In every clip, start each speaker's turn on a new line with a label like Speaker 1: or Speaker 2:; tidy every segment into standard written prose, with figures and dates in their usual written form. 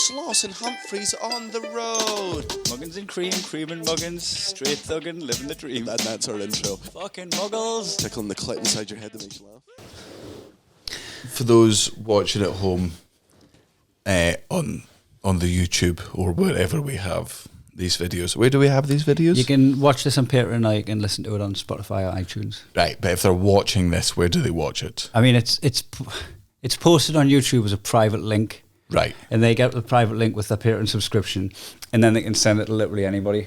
Speaker 1: Sloss and Humphries on the road.
Speaker 2: Muggins and cream and muggins, straight thuggin', living the dream.
Speaker 1: That's our intro.
Speaker 2: Fucking muggles.
Speaker 1: Tickling the clit inside your head that makes you laugh.
Speaker 3: For those watching at home, on the YouTube or wherever we have these videos, where do we have these videos?
Speaker 2: You can watch this on Patreon, or you can listen to it on Spotify or iTunes.
Speaker 3: Right, but if they're watching this, where do they watch it?
Speaker 2: I mean, it's posted on YouTube as a private link.
Speaker 3: Right.
Speaker 2: And they get the private link with their Patreon subscription, and then they can send it to literally anybody.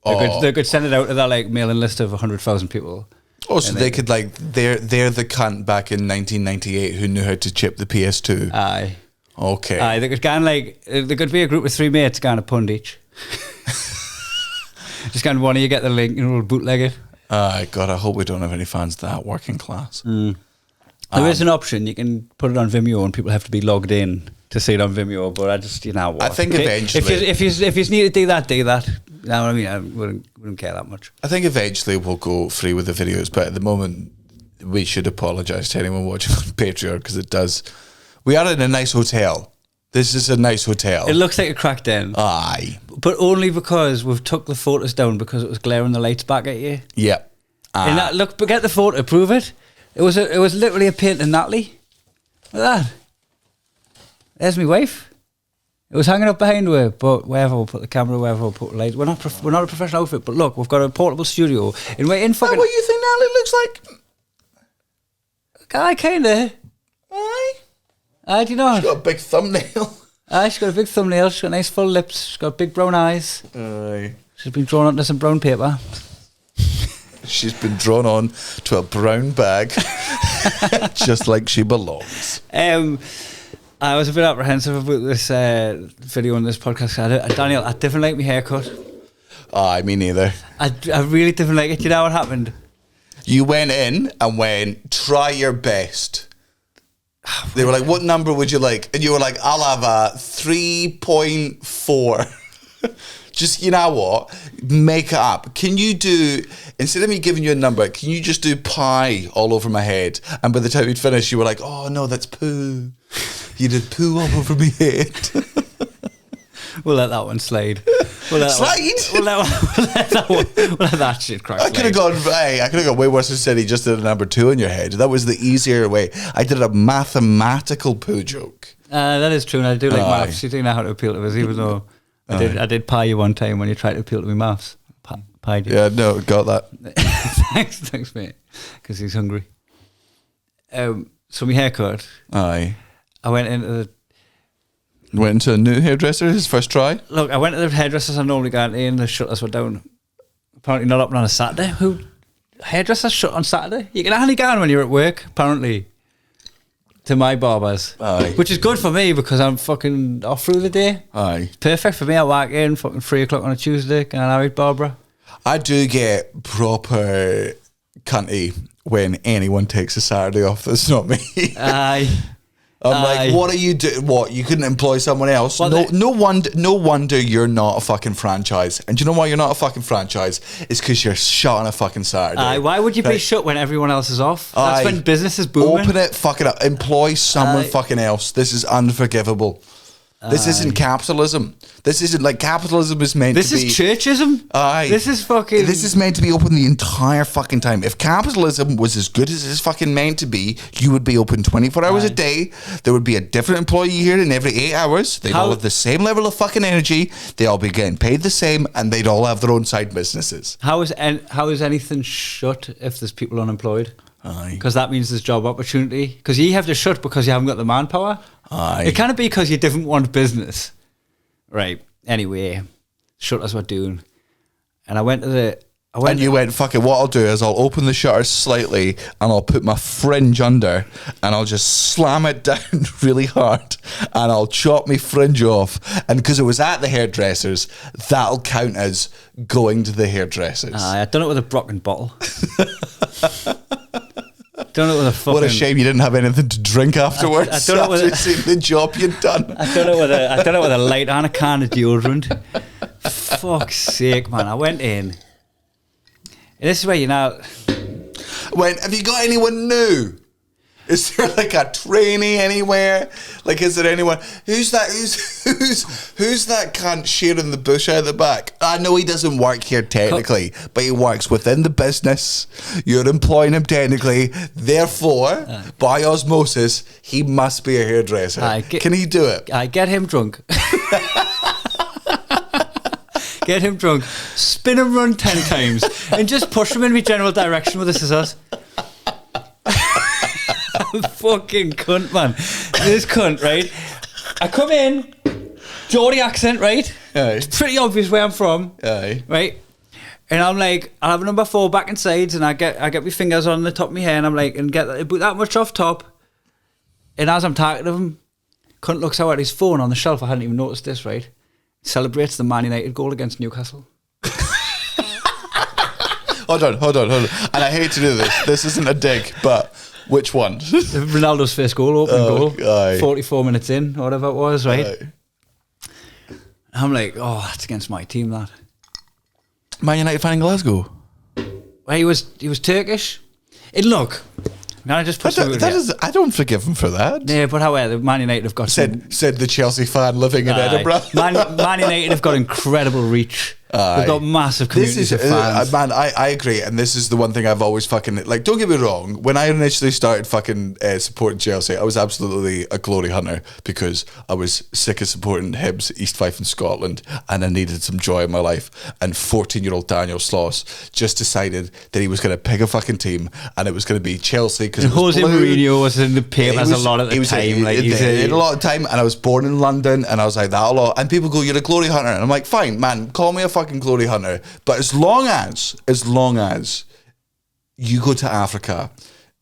Speaker 2: They could send it out to their like mailing list of 100,000 people.
Speaker 3: Oh, so they could like they're the cunt back in 1998 who knew how to chip the PS2.
Speaker 2: Aye.
Speaker 3: Okay.
Speaker 2: Aye, they could go like there could be a group of 3 mates going a pund each. Just kind of one of you get the link and we'll bootleg it.
Speaker 3: God, I hope we don't have any fans that working class.
Speaker 2: There is an option, you can put it on Vimeo and people have to be logged in to see it on Vimeo, but I just, you know what.
Speaker 3: I think eventually...
Speaker 2: If you need to do that, do that. You know what I mean? I wouldn't care that much.
Speaker 3: I think eventually we'll go free with the videos, but at the moment we should apologise to anyone watching on Patreon because it does... We are in a nice hotel. This is a nice hotel.
Speaker 2: It looks like a crack den.
Speaker 3: Aye.
Speaker 2: But only because we've took the photos down because it was glaring the lights back at you.
Speaker 3: Yeah.
Speaker 2: And that, look, but get the photo, prove it. It was literally a painting Natalie. Look at that. There's my wife. It was hanging up behind her, but wherever we'll put the camera, wherever we'll put the lights. We're not a professional outfit, but look, we've got a portable studio, and we're in fucking.
Speaker 3: What do you think Natalie looks like?
Speaker 2: I kinda.
Speaker 3: Aye.
Speaker 2: Do you know?
Speaker 3: She's got a big thumbnail.
Speaker 2: She's got a big thumbnail. She's got nice full lips. She's got big brown eyes.
Speaker 3: Aye.
Speaker 2: She's been drawn onto some brown paper.
Speaker 3: She's been drawn on to a brown bag, just like she belongs.
Speaker 2: I was a bit apprehensive about this video on this podcast. Daniel, I didn't like my haircut.
Speaker 3: Aye, me neither.
Speaker 2: I really didn't like it. You know what happened?
Speaker 3: You went in and went, try your best. They were like, what number would you like? And you were like, I'll have a 3.4. Just, you know what? Make it up. Can you do, instead of me giving you a number, can you just do pi all over my head? And by the time you'd finished, you were like, oh no, that's poo. You did poo all over my head.
Speaker 2: We'll let that one slide. We'll let that shit crack.
Speaker 3: I could have gone way worse and said he just did a number 2 in your head. That was the easier way. I did a mathematical poo joke.
Speaker 2: That is true, and I do like maths. You do know how to appeal to us, even though I did pie you one time when you tried to appeal to me maths. Pie you.
Speaker 3: Yeah, no, got that.
Speaker 2: Thanks, mate. Because he's hungry. So my haircut.
Speaker 3: Aye.
Speaker 2: I went into
Speaker 3: a new hairdresser his first try.
Speaker 2: Look, I went to the hairdressers I normally go into, and the shutters were down. Apparently not open on a Saturday. Hairdressers shut on Saturday? You can only go in when you're at work, apparently. To my barbers.
Speaker 3: Aye.
Speaker 2: Which is good for me because I'm fucking off through the day.
Speaker 3: Aye.
Speaker 2: Perfect for me. I walk in fucking 3 o'clock on a Tuesday, and I'm out, Barbara.
Speaker 3: I do get proper cunty when anyone takes a Saturday off that's not me.
Speaker 2: Aye.
Speaker 3: I'm like, what are you doing? What, you couldn't employ someone else?
Speaker 2: Well,
Speaker 3: no wonder you're not a fucking franchise. And do you know why you're not a fucking franchise? It's because you're shut on a fucking Saturday.
Speaker 2: Aye, why would you be shut when everyone else is off? That's when business is booming.
Speaker 3: Open it, fuck it up. Employ someone fucking else. This is unforgivable. This isn't capitalism. This isn't like capitalism is meant to be.
Speaker 2: This is churchism.
Speaker 3: Aye.
Speaker 2: This is fucking.
Speaker 3: This is meant to be open the entire fucking time. If capitalism was as good as it's fucking meant to be, you would be open 24 hours a day. There would be a different employee here in every 8 hours. They'd all have the same level of fucking energy. They'd all be getting paid the same, and they'd all have their own side businesses.
Speaker 2: How is anything shut if there's people unemployed?
Speaker 3: Aye.
Speaker 2: Because that means there's job opportunity. Because you have to shut because you haven't got the manpower.
Speaker 3: Aye.
Speaker 2: It can't be because you didn't want business. Right. Anyway, shutters were doing. And I went to the...
Speaker 3: And you went, fuck it, what I'll do is I'll open the shutters slightly and I'll put my fringe under and I'll just slam it down really hard and I'll chop my fringe off. And because it was at the hairdressers, that'll count as going to the hairdressers.
Speaker 2: I've done it with a Brocken bottle. Done it with a fucking...
Speaker 3: What a shame you didn't have anything to drink afterwards.
Speaker 2: I done it with
Speaker 3: after the job you'd done.
Speaker 2: I done it with a light and a can of deodorant. Fuck's sake, man. I went in. And this is where you know...
Speaker 3: Have you got anyone new? Is there like a trainee anywhere? Like, is there anyone? Who's that? Who's that cunt sharing the bush out the back? I know he doesn't work here technically, but he works within the business. You're employing him technically. Therefore, by osmosis, he must be a hairdresser. Can he do it?
Speaker 2: I get him drunk. Get him drunk, spin him run 10 times, and just push him in my general direction with the scissors. Fucking cunt, man. This cunt, right? I come in, Geordie accent, right?
Speaker 3: Aye.
Speaker 2: It's pretty obvious where I'm from.
Speaker 3: Aye.
Speaker 2: Right? And I'm like, I have a number 4 back and sides, and I get my fingers on the top of my hair, and I'm like, and get that much off top. And as I'm talking to him, cunt looks out at his phone on the shelf. I hadn't even noticed this, right? Celebrates the Man United goal against Newcastle.
Speaker 3: Hold on. And I hate to do this. This isn't a dig, but which one?
Speaker 2: Ronaldo's first opening goal.
Speaker 3: Aye.
Speaker 2: 44 minutes in, or whatever it was, right?
Speaker 3: Aye.
Speaker 2: I'm like, oh, that's against my team, that.
Speaker 3: Man United fan in Glasgow.
Speaker 2: Well, he was Turkish. And look, now I just put
Speaker 3: I don't forgive him for that.
Speaker 2: Yeah, but however, Man United have got
Speaker 3: said the Chelsea fan living in Edinburgh.
Speaker 2: Man United have got incredible reach. They've got massive communities of fans.
Speaker 3: Man, I agree, and this is the one thing I've always fucking like. Don't get me wrong. When I initially started fucking supporting Chelsea, I was absolutely a glory hunter because I was sick of supporting Hibs, East Fife, and Scotland, and I needed some joy in my life. And 14-year-old Daniel Sloss just decided that he was going to pick a fucking team, and it was going to be Chelsea because
Speaker 2: Jose Mourinho was in the papers a lot at the time.
Speaker 3: He had a lot of time, and I was born in London, and I was like that a lot. And people go, "You're a glory hunter," and I'm like, "Fine, man, call me a fucking glory hunter, but as long as you go to Africa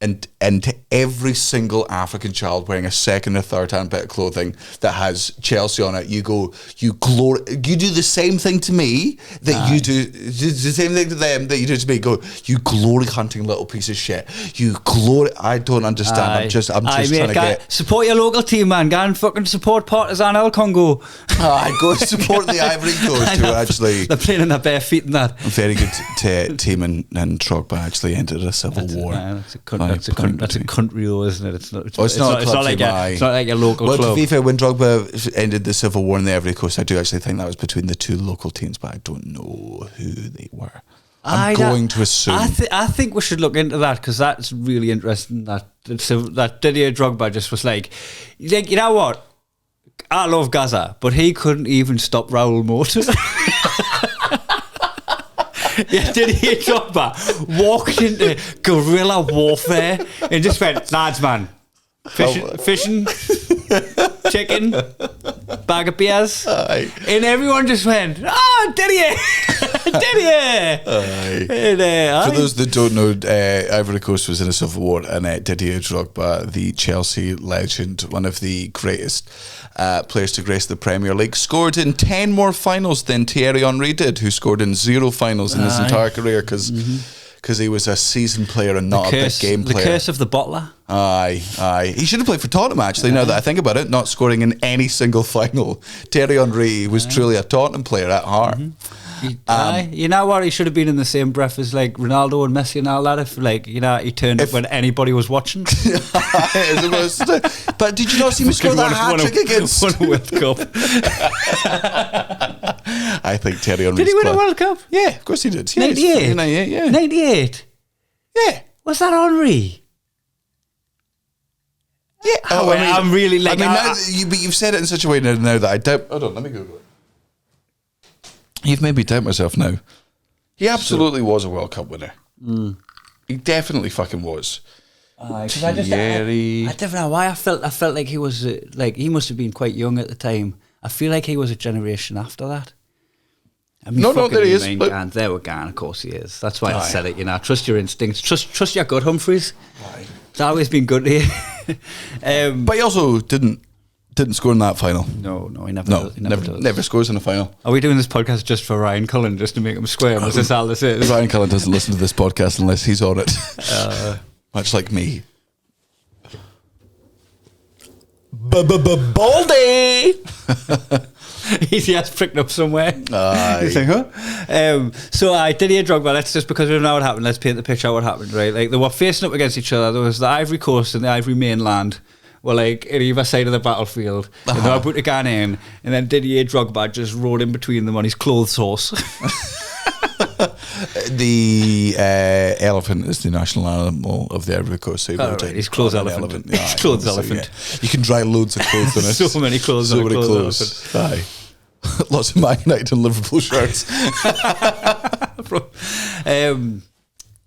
Speaker 3: and to every single African child wearing a second or third hand bit of clothing that has Chelsea on it, you do the same thing to me that you do the same thing to them that you do to me. Go, you glory hunting little piece of shit. You glory. I don't understand. I'm just trying to get
Speaker 2: support your local team, man. Go and fucking support Partizan El Congo.
Speaker 3: I go support the Ivory Coast, who actually
Speaker 2: they're playing in their bare feet and that.
Speaker 3: A very good team, and Drogba actually entered a civil war.
Speaker 2: That's a country though, isn't it? It's not like a local club.
Speaker 3: To be fair, when Drogba ended the civil war in the Ivory Coast, I do actually think that was between the two local teams, but I don't know who they were. I'm going to assume.
Speaker 2: I think we should look into that because that's really interesting. That Didier Drogba just was like, you know what? I love Gaza, but he couldn't even stop Raoul Motor. Yeah, Didier Drogba walked into guerrilla warfare and just went, lads, man, fishing, chicken, bag of beers, and everyone just went, Didier, Didier.
Speaker 3: For those that don't know, Ivory Coast was in a civil war, and Didier Drogba, the Chelsea legend, one of the greatest players to grace the Premier League, scored in 10 more finals than Thierry Henry did, who scored in 0 finals in his entire career because he was a seasoned player and not a big game player.
Speaker 2: The curse of the bottler.
Speaker 3: Aye. He should have played for Tottenham, actually, now that I think about it, not scoring in any single final. Thierry Henry was truly a Tottenham player at heart.
Speaker 2: You know what? He should have been in the same breath as like Ronaldo and Messi and all that. If he turned up when anybody was watching.
Speaker 3: But did you not see me score that hat-trick against?
Speaker 2: Won a World Cup.
Speaker 3: I think Thierry Henry.
Speaker 2: Did he win a World Cup?
Speaker 3: Yeah, of course he did.
Speaker 2: 98.
Speaker 3: 98. Yeah.
Speaker 2: 98.
Speaker 3: Yeah.
Speaker 2: Was that Henry?
Speaker 3: Yeah.
Speaker 2: I'm really like.
Speaker 3: but you've said it in such a way now that I doubt. Hold on, let me Google it. You've made me doubt myself now. He absolutely was a World Cup winner. He definitely fucking was.
Speaker 2: I don't know why I felt like he was he must have been quite young at the time. I feel like he was a generation after that. I mean,
Speaker 3: no, there he is.
Speaker 2: There we go. Of course he is. That's why I said it. Trust your instincts. Trust your gut, Humphries. It's always been good to you.
Speaker 3: But he also didn't score in that final.
Speaker 2: No, he never does.
Speaker 3: Never scores in a final.
Speaker 2: Are we doing this podcast just for Ryan Cullen, just to make him square? Was this all this is?
Speaker 3: Ryan Cullen doesn't listen to this podcast unless he's on it. Much like me. Baldy!
Speaker 2: Easy ass pricked up somewhere.
Speaker 3: Aye.
Speaker 2: You think, huh? So I did hear Drogba. Let's just, because we don't know what happened, let's paint the picture of what happened, right? Like, they were facing up against each other. There was the Ivory Coast and the Ivory mainland were like at either side of the battlefield. And they were about to go in, and then Didier Drogba just rode in between them on his clothes horse.
Speaker 3: The elephant is the national animal of the Ivory Coast. So
Speaker 2: Right. His clothes elephant.
Speaker 3: Yeah,
Speaker 2: His clothes
Speaker 3: so,
Speaker 2: elephant.
Speaker 3: yeah. You can dry loads of clothes on it.
Speaker 2: So many clothes on a clothes
Speaker 3: Aye. Lots of Man United and Liverpool shirts.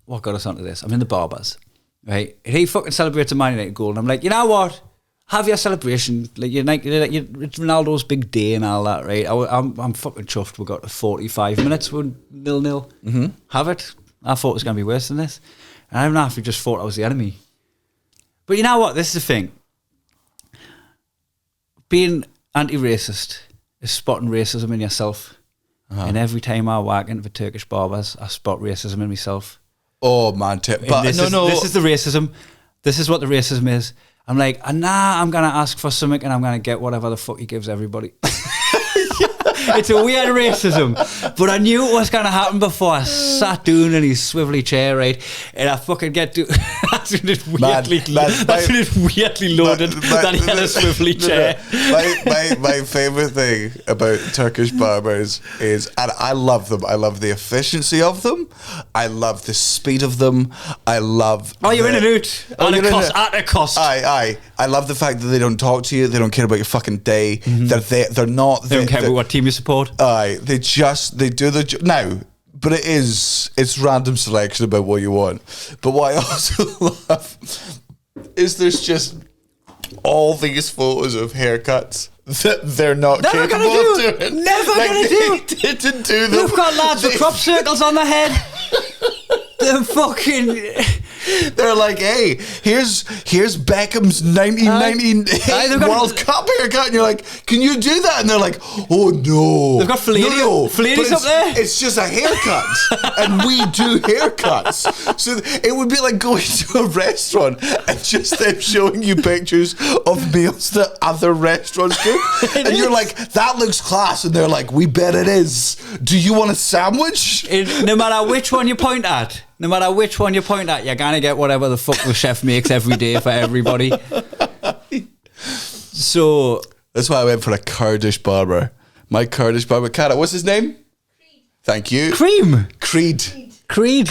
Speaker 2: What got us onto this? I'm in the Barbers, right? And he fucking celebrates a Man United goal, and I'm like, you know what? Have your celebration. Like, it's Ronaldo's big day and all that, right? I'm fucking chuffed. We got to 45 minutes with 0-0. Mm-hmm. Have it. I thought it was going to be worse than this, and I'm not. If just thought I was the enemy. But you know what? This is the thing. Being anti-racist is spotting racism in yourself. And every time I walk into the Turkish Barbers, I spot racism in myself.
Speaker 3: Oh man, but
Speaker 2: this is the racism. This is what the racism is. I'm like, nah, I'm gonna ask for something and I'm gonna get whatever the fuck he gives everybody. It's a weird racism, but I knew it was gonna happen before I sat down in his swivelly chair, right? And I fucking get to that's when it weirdly loaded that he had a swivelly chair.
Speaker 3: My favourite thing about Turkish barbers is, and I love them. I love the efficiency of them. I love the speed of them. I love.
Speaker 2: Oh, you're in and out. At a cost.
Speaker 3: Aye. I love the fact that they don't talk to you. They don't care about your fucking day.
Speaker 2: Mm-hmm.
Speaker 3: They're not.
Speaker 2: They don't care about what team you support.
Speaker 3: Aye, they do the now. But it's random selection about what you want. But what I also love is there's just all these photos of haircuts that they're not
Speaker 2: Never
Speaker 3: capable of doing.
Speaker 2: Never gonna do.
Speaker 3: Didn't do them.
Speaker 2: They've got lads with crop circles on their head. They're fucking.
Speaker 3: They're like, hey, here's Beckham's 1998 World Cup haircut, and you're like, can you do that? And they're like, oh no,
Speaker 2: they've got Fellaini's up there.
Speaker 3: It's just a haircut, and we do haircuts. So it would be like going to a restaurant and just them showing you pictures of meals that other restaurants do, and you're like, that looks class, and they're like, we bet it is. Do you want a sandwich?
Speaker 2: No matter which one you point at. You're gonna get whatever the fuck the chef makes every day for everybody. So
Speaker 3: that's why I went for a Kurdish barber. My Kurdish barber, Cara, what's his name?
Speaker 4: Creed.
Speaker 3: Thank you. Creed.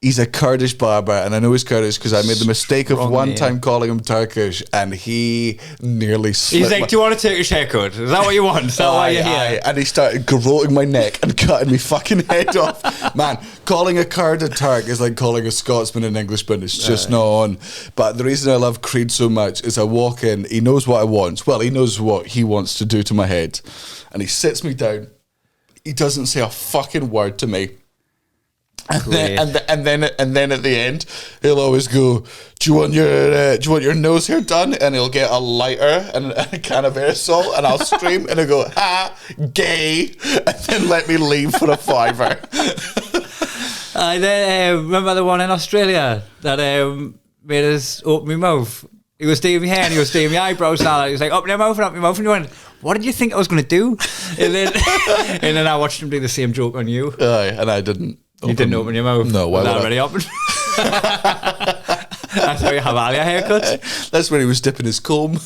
Speaker 3: He's a Kurdish barber, and I know he's Kurdish because I made the mistake of one time calling him Turkish, and he nearly slipped.
Speaker 2: He's like, do you want a Turkish haircut? Is that what you want? Is that why you're here?
Speaker 3: And he started garroting my neck and cutting me fucking head off. Man, calling a Kurd a Turk is like calling a Scotsman an Englishman. It's just not on. But the reason I love Creed so much is I walk in, he knows what I want. Well, he knows what he wants to do to my head. And he sits me down. He doesn't say a fucking word to me. And then at the end, he'll always go, do you want your nose hair done? And he'll get a lighter and a can of aerosol, and I'll scream and he'll go, ha, gay, and then let me leave for a fiver.
Speaker 2: I remember the one in Australia that made us open my mouth. He was doing my hair and he was doing my eyebrows and all that. He was like, open your mouth and open your mouth. And you went, what did you think I was going to do? And then I watched him do the same joke on you.
Speaker 3: Aye, and I didn't.
Speaker 2: You didn't open your mouth?
Speaker 3: No, why would I?
Speaker 2: Already open. That's how you have all your haircuts.
Speaker 3: That's when he was dipping his comb,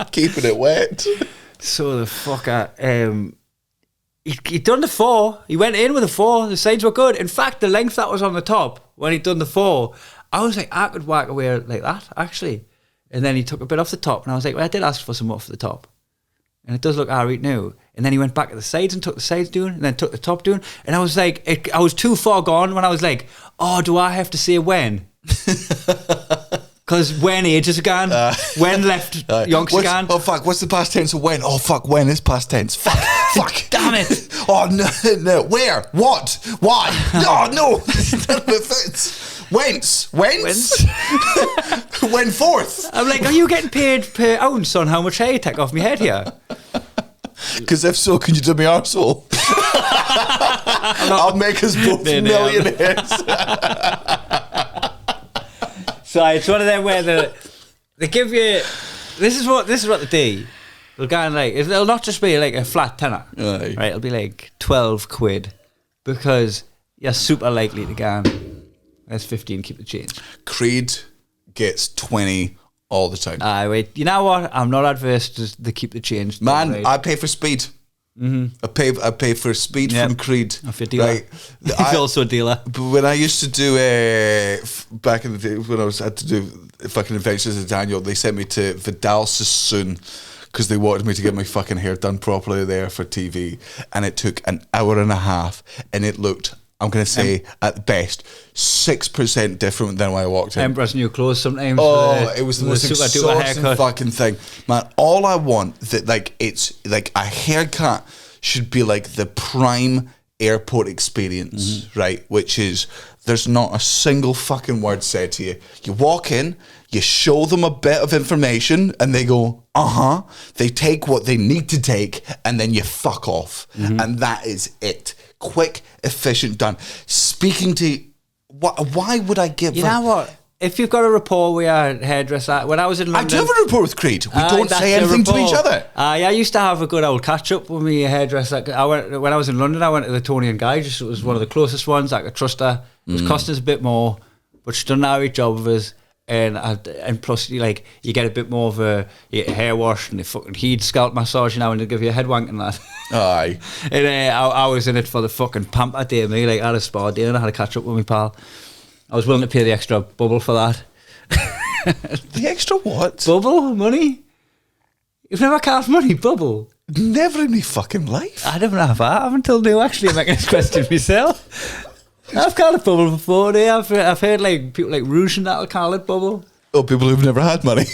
Speaker 3: keeping it wet.
Speaker 2: So the fucker, he'd done the 4. He went in with a 4. The sides were good. In fact, the length that was on the top when he'd done the 4, I was like, I could walk away like that actually. And then he took a bit off the top, and I was like, well, I did ask for some off the top. And it does look alright now. And then he went back to the sides and took the sides down, and then took the top down. And I was like, I was too far gone when I was like, oh, do I have to say when? Because when ages gone, when left yonks gone.
Speaker 3: Oh fuck, what's the past tense of when? Oh fuck, when is past tense? Fuck,
Speaker 2: damn it.
Speaker 3: Oh no, where? What? Why? Oh no, none of it fits. Whence? When forth?
Speaker 2: I'm like, are you getting paid per ounce on how much hair you take off my head here?
Speaker 3: Because if so, can you do me arsehole? I'll make us both millionaires.
Speaker 2: So it's one of them where they give you. This is what they do. It'll go like it'll not just be like a flat tenner,
Speaker 3: Aye.
Speaker 2: right? It'll be like 12 quid because you're super likely to go. There's 15. Keep the change.
Speaker 3: Creed gets 20 all the time.
Speaker 2: Aye, wait. You know what? I'm not adverse to the keep the change.
Speaker 3: Man,
Speaker 2: Right.
Speaker 3: I pay for speed. I pay for speed
Speaker 2: Yep.
Speaker 3: from Creed.
Speaker 2: If you're a dealer.
Speaker 3: Right.
Speaker 2: He's also a dealer.
Speaker 3: But when I used to do back in the day when I had to do fucking Adventures of Daniel, they sent me to Vidal Sassoon because they wanted me to get my fucking hair done properly there for TV, and it took an hour and a half, and it looked, I'm going to say at best 6% different than when I walked in.
Speaker 2: Emperor's New Clothes sometimes.
Speaker 3: Oh, it was the most
Speaker 2: super duper
Speaker 3: exhausting
Speaker 2: haircut.
Speaker 3: fucking thing, man. All I want that it's like a haircut should be like the prime airport experience, right? Which is there's not a single fucking word said to you. You walk in, you show them a bit of information, and they go, They take what they need to take, and then you fuck off, and that is it. Quick, efficient, done. Speaking to why would I give?
Speaker 2: You know what? If you've got a rapport with your hairdresser, when I was in
Speaker 3: I
Speaker 2: London,
Speaker 3: do have a rapport with Creed. We don't
Speaker 2: that's
Speaker 3: say
Speaker 2: a
Speaker 3: anything to
Speaker 2: rapport.
Speaker 3: each other.
Speaker 2: I used to have a good old catch up with my hairdresser. When I was in London, I went to the Tony and Guy. Just it was one of the closest ones. I could trust her. It was costing us a bit more, but she's done a great job of us. And plus, you get a bit more of a hair wash and a fucking heat scalp massage now, and they give you a head wank and that.
Speaker 3: Aye.
Speaker 2: And I was in it for the fucking pamper day, me. Like I had a spa day and I had to catch up with my pal. I was willing to pay the extra bubble for that.
Speaker 3: The extra what?
Speaker 2: Bubble money? You've never carved money, bubble?
Speaker 3: Never in my fucking life.
Speaker 2: I never have. I haven't until now. Actually, I'm making this question myself. I've called it bubble before. I've heard like people like Rouge and that'll call it bubble.
Speaker 3: Oh, people who've never had money.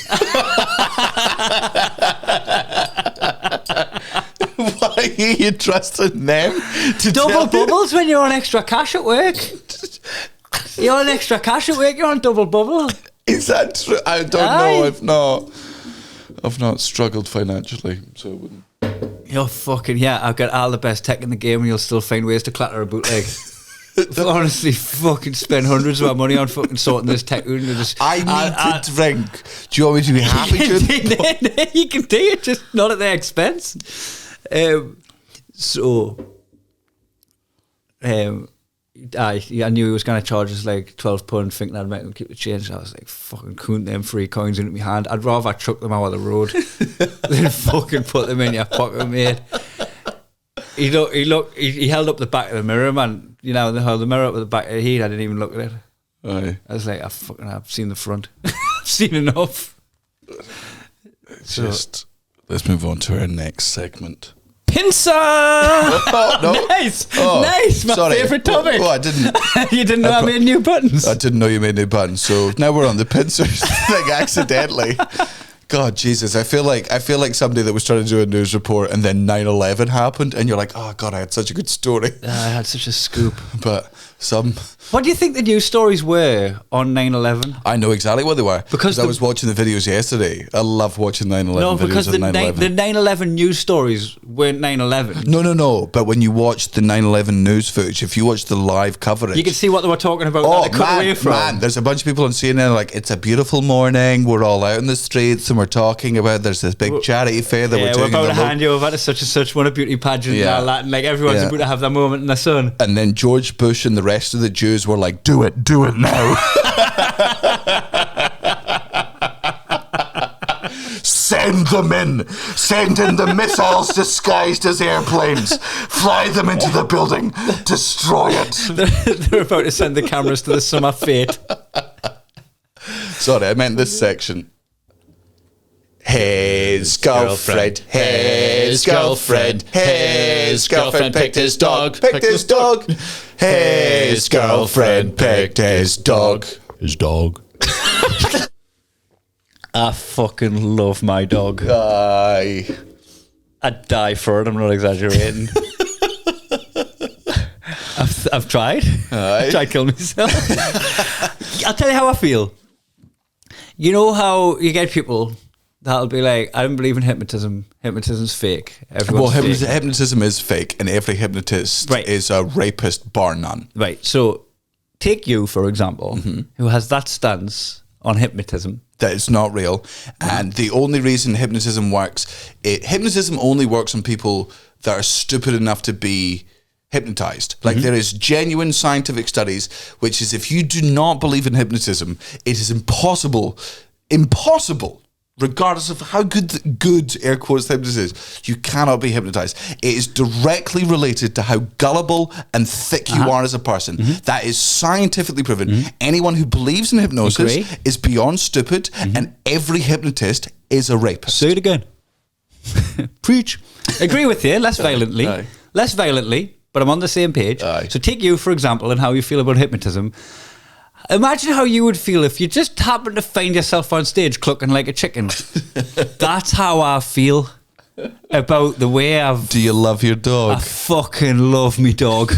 Speaker 3: Why are you trusting them to
Speaker 2: Double
Speaker 3: tell you?
Speaker 2: bubbles when you're on extra cash at work. You're on extra cash at work. You're on double bubble.
Speaker 3: Is that true? I don't
Speaker 2: Aye.
Speaker 3: know. I've not struggled financially, so I wouldn't.
Speaker 2: You're fucking I've got all the best tech in the game, and you'll still find ways to clatter a bootleg. Honestly, fucking spend hundreds of our money on fucking sorting this tech out.
Speaker 3: I need to drink. Do you want me to be happy?
Speaker 2: You can do it, just not at their expense. I knew he was going to charge us like £12, thinking I'd make them keep the change. I was like, fucking counting them 3 coins into my hand. I'd rather chuck them out of the road than fucking put them in your pocket, mate. He held up the back of the mirror, man. You know, they held the mirror up at the back of the heat. I didn't even look at it.
Speaker 3: Aye.
Speaker 2: I was like, I've seen the front. I've seen enough.
Speaker 3: Just let's move on to our next segment.
Speaker 2: Pincer!
Speaker 3: Oh, no.
Speaker 2: Nice!
Speaker 3: Oh,
Speaker 2: Nice! My
Speaker 3: sorry.
Speaker 2: favourite topic.
Speaker 3: Oh, I didn't.
Speaker 2: You didn't know I made new buttons?
Speaker 3: I didn't know you made new buttons. So now we're on the pincers thing accidentally. God, Jesus, I feel like somebody that was trying to do a news report and then 9/11 happened, and you're like, oh God, I had such a good story.
Speaker 2: I had such a scoop.
Speaker 3: But
Speaker 2: What do you think the news stories were on 9/11?
Speaker 3: I know exactly what they were
Speaker 2: Because
Speaker 3: I was watching the videos yesterday. I love watching 9/11
Speaker 2: No,
Speaker 3: videos
Speaker 2: because
Speaker 3: of
Speaker 2: the
Speaker 3: 9/11.
Speaker 2: 9/11 news stories weren't 9/11.
Speaker 3: No. But when you watch the 9/11 news footage, if you watch the live coverage,
Speaker 2: You can see what they were talking about.
Speaker 3: oh
Speaker 2: that they cut away from.
Speaker 3: man, there's a bunch of people on CNN like, it's a beautiful morning. We're all out in the streets and we're talking about there's this big charity fair that we're
Speaker 2: We're
Speaker 3: doing.
Speaker 2: about
Speaker 3: in
Speaker 2: to
Speaker 3: the
Speaker 2: hand you over to such and such, won a beauty pageant
Speaker 3: Yeah.
Speaker 2: and all that, and like everyone's
Speaker 3: Yeah.
Speaker 2: about to have their moment in the sun.
Speaker 3: And then George Bush and the rest of the Jews were like, do it now. Send them in. Send in the missiles disguised as airplanes. Fly them into the building. Destroy it.
Speaker 2: They're about to send the cameras to the summer fete.
Speaker 3: Sorry, I meant this section. His girlfriend picked his dog. His girlfriend picked his dog.
Speaker 2: I fucking love my dog.
Speaker 3: Aye.
Speaker 2: I'd die for it, I'm not exaggerating. I've tried.
Speaker 3: Aye.
Speaker 2: I've tried killing myself. I'll tell you how I feel. You know how you get people that'll be like, I don't believe in hypnotism. Hypnotism's fake. Everyone's
Speaker 3: Well,
Speaker 2: fake.
Speaker 3: hypnotism is fake, and every hypnotist
Speaker 2: Right.
Speaker 3: is a rapist, bar none.
Speaker 2: Right, so take you, for example, who has that stance on hypnotism.
Speaker 3: That it's not real. And the only reason hypnotism works, hypnotism only works on people that are stupid enough to be hypnotized. Like there is genuine scientific studies, which is if you do not believe in hypnotism, it is impossible, regardless of how good air quotes hypnosis is, you cannot be hypnotized. It is directly related to how gullible and thick you are as a person. That is scientifically proven. Anyone who believes in hypnosis is beyond stupid, and every hypnotist is a rapist.
Speaker 2: Say it again. Preach. Agree with you, less violently.
Speaker 3: Aye.
Speaker 2: Less violently, but I'm on the same page.
Speaker 3: Aye.
Speaker 2: So take you, for example, and how you feel about hypnotism. Imagine how you would feel if you just happened to find yourself on stage clucking like a chicken. That's how I feel about the way I've...
Speaker 3: Do you love your dog?
Speaker 2: I fucking love me dog.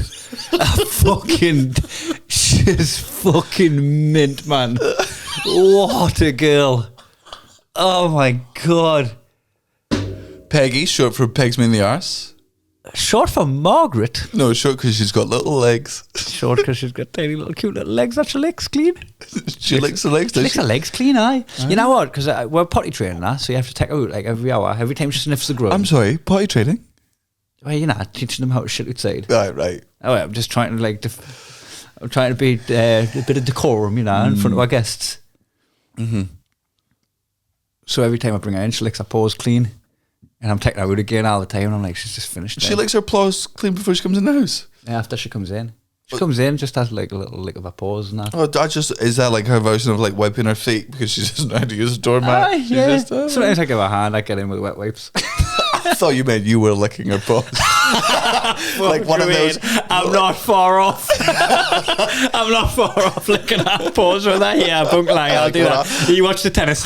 Speaker 2: She's fucking mint, man. What a girl. Oh my God.
Speaker 3: Peggy, short for Pegs Me in the Arse.
Speaker 2: Short for Margaret.
Speaker 3: No, short because she's got little legs.
Speaker 2: Short because she's got tiny little cute little legs that she licks clean.
Speaker 3: She licks her legs,
Speaker 2: She
Speaker 3: does
Speaker 2: licks
Speaker 3: she?
Speaker 2: her legs clean, aye. You know what? Because we're potty training now, so you have to take her out like every hour. Every time she sniffs the ground.
Speaker 3: I'm sorry, potty training?
Speaker 2: Well, you're not teaching them how to shit outside.
Speaker 3: Right.
Speaker 2: Oh, I'm just trying to I'm trying to be a bit of decorum, in front of our guests. So every time I bring her in, she licks her paws clean. And I'm taking her out again all the time, and I'm like, she's just finished.
Speaker 3: She licks her paws clean before she comes in the house.
Speaker 2: Yeah, after she comes in. She comes in, just has like a little lick of her paws and that.
Speaker 3: Oh, is that like her version of like wiping her feet because she doesn't know how to use a doormat?
Speaker 2: Aye, yeah. Sometimes I give her a hand, I get in with wet wipes.
Speaker 3: I thought you meant you were licking her paws. Like one of those.
Speaker 2: I'm not far off. I'm not far off licking her paws with that. Yeah, bunk lie, I'll do that. You watch the tennis.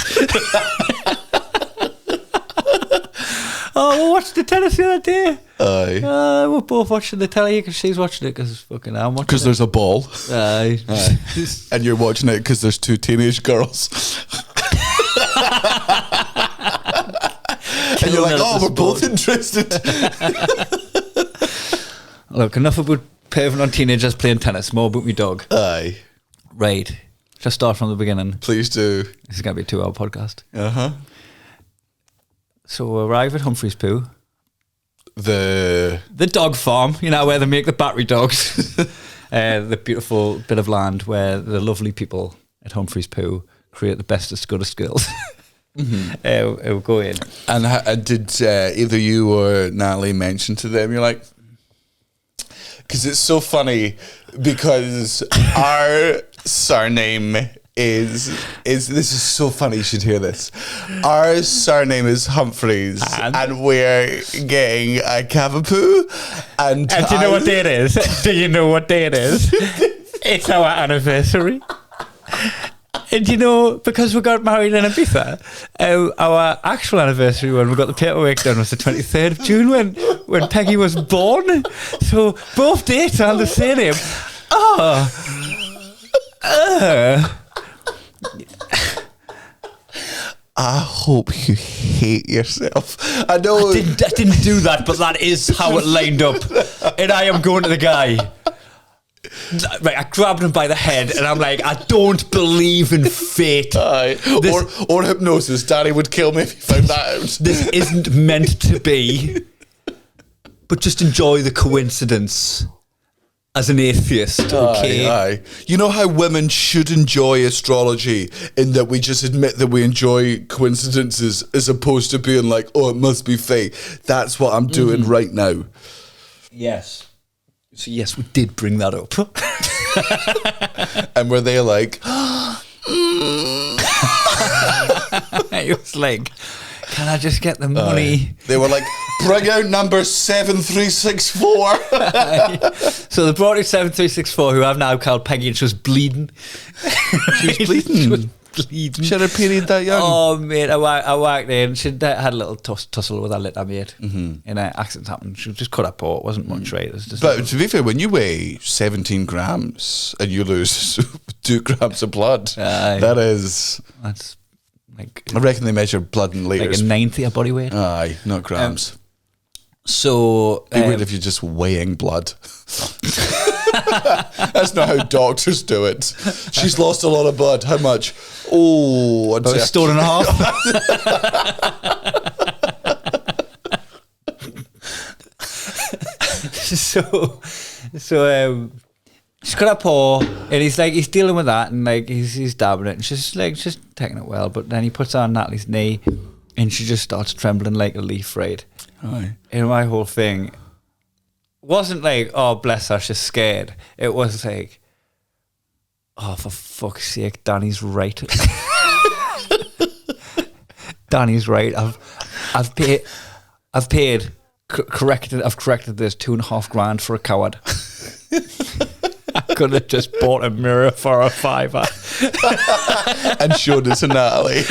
Speaker 2: Oh, we watched the tennis the other day.
Speaker 3: Aye.
Speaker 2: We're both watching the telly because she's watching it because fucking I'm watching it.
Speaker 3: Because there's a ball.
Speaker 2: Aye.
Speaker 3: And you're watching it because there's two teenage girls. And you're like, oh, we're both interested.
Speaker 2: Look, enough about perving on teenagers playing tennis. More about me dog.
Speaker 3: Aye.
Speaker 2: Right. Just start from the beginning.
Speaker 3: Please do.
Speaker 2: This is going to be a 2-hour podcast.
Speaker 3: Uh-huh.
Speaker 2: So we arrive at Humphries Poo.
Speaker 3: The
Speaker 2: dog farm, where they make the battery dogs. The beautiful bit of land where the lovely people at Humphries Poo create the bestest, goodest girls. We'll go in.
Speaker 3: And did either you or Natalie mention to them, you're like, because it's so funny because our surname is this is so funny, you should hear this. Our surname is Humphries and we're getting a cavapoo and
Speaker 2: do you know what day it is? Do you know what day it is? It's our anniversary. And because we got married in Ibiza, our actual anniversary when we got the paperwork done was the 23rd of June when Peggy was born. So both dates are the same.
Speaker 3: I hope you hate yourself. I know
Speaker 2: I didn't do that, but that is how it lined up. And I am going to the guy. Right, I grabbed him by the head and I'm like, I don't believe in fate.
Speaker 3: Or hypnosis. Daddy would kill me if he found that out.
Speaker 2: This isn't meant to be. But just enjoy the coincidence as an atheist, okay?
Speaker 3: Aye. You know how women should enjoy astrology in that we just admit that we enjoy coincidences as opposed to being like, oh, it must be fate. That's what I'm doing right now.
Speaker 2: Yes. So yes, we did bring that up.
Speaker 3: And were they like...
Speaker 2: It was like, can I just get the money?
Speaker 3: They were like, bring out number 7364.
Speaker 2: So they brought out 7364, who I've now called Peggy, and she was bleeding.
Speaker 3: She was bleeding?
Speaker 2: She was bleeding.
Speaker 3: She had a period that young.
Speaker 2: Oh, mate, I walked in. She had a little tussle with her little mate. And accidents happened. She just cut her paw. It wasn't much, right? It was just
Speaker 3: But to be fair, when you weigh 17 grams and you lose 2 grams of blood, that's
Speaker 2: like...
Speaker 3: I reckon they measure blood in
Speaker 2: Like
Speaker 3: litres.
Speaker 2: a 90 of body weight.
Speaker 3: Aye, not grams.
Speaker 2: So...
Speaker 3: Be weird if you're just weighing blood. That's not how doctors do it. She's lost a lot of blood. How much? Oh,
Speaker 2: About a stone and a half. so she's got a paw, and he's dealing with that, and like he's dabbing it, and she's taking it well, but then he puts her on Natalie's knee, and she just starts trembling like a leaf, right?
Speaker 3: Aye.
Speaker 2: And my whole thing wasn't like, oh bless her, she's scared. It was like, oh for fuck's sake, Danny's right. Danny's right. I've corrected this $2,500 for a coward. I could have just bought a mirror for a $5
Speaker 3: and showed it to Natalie.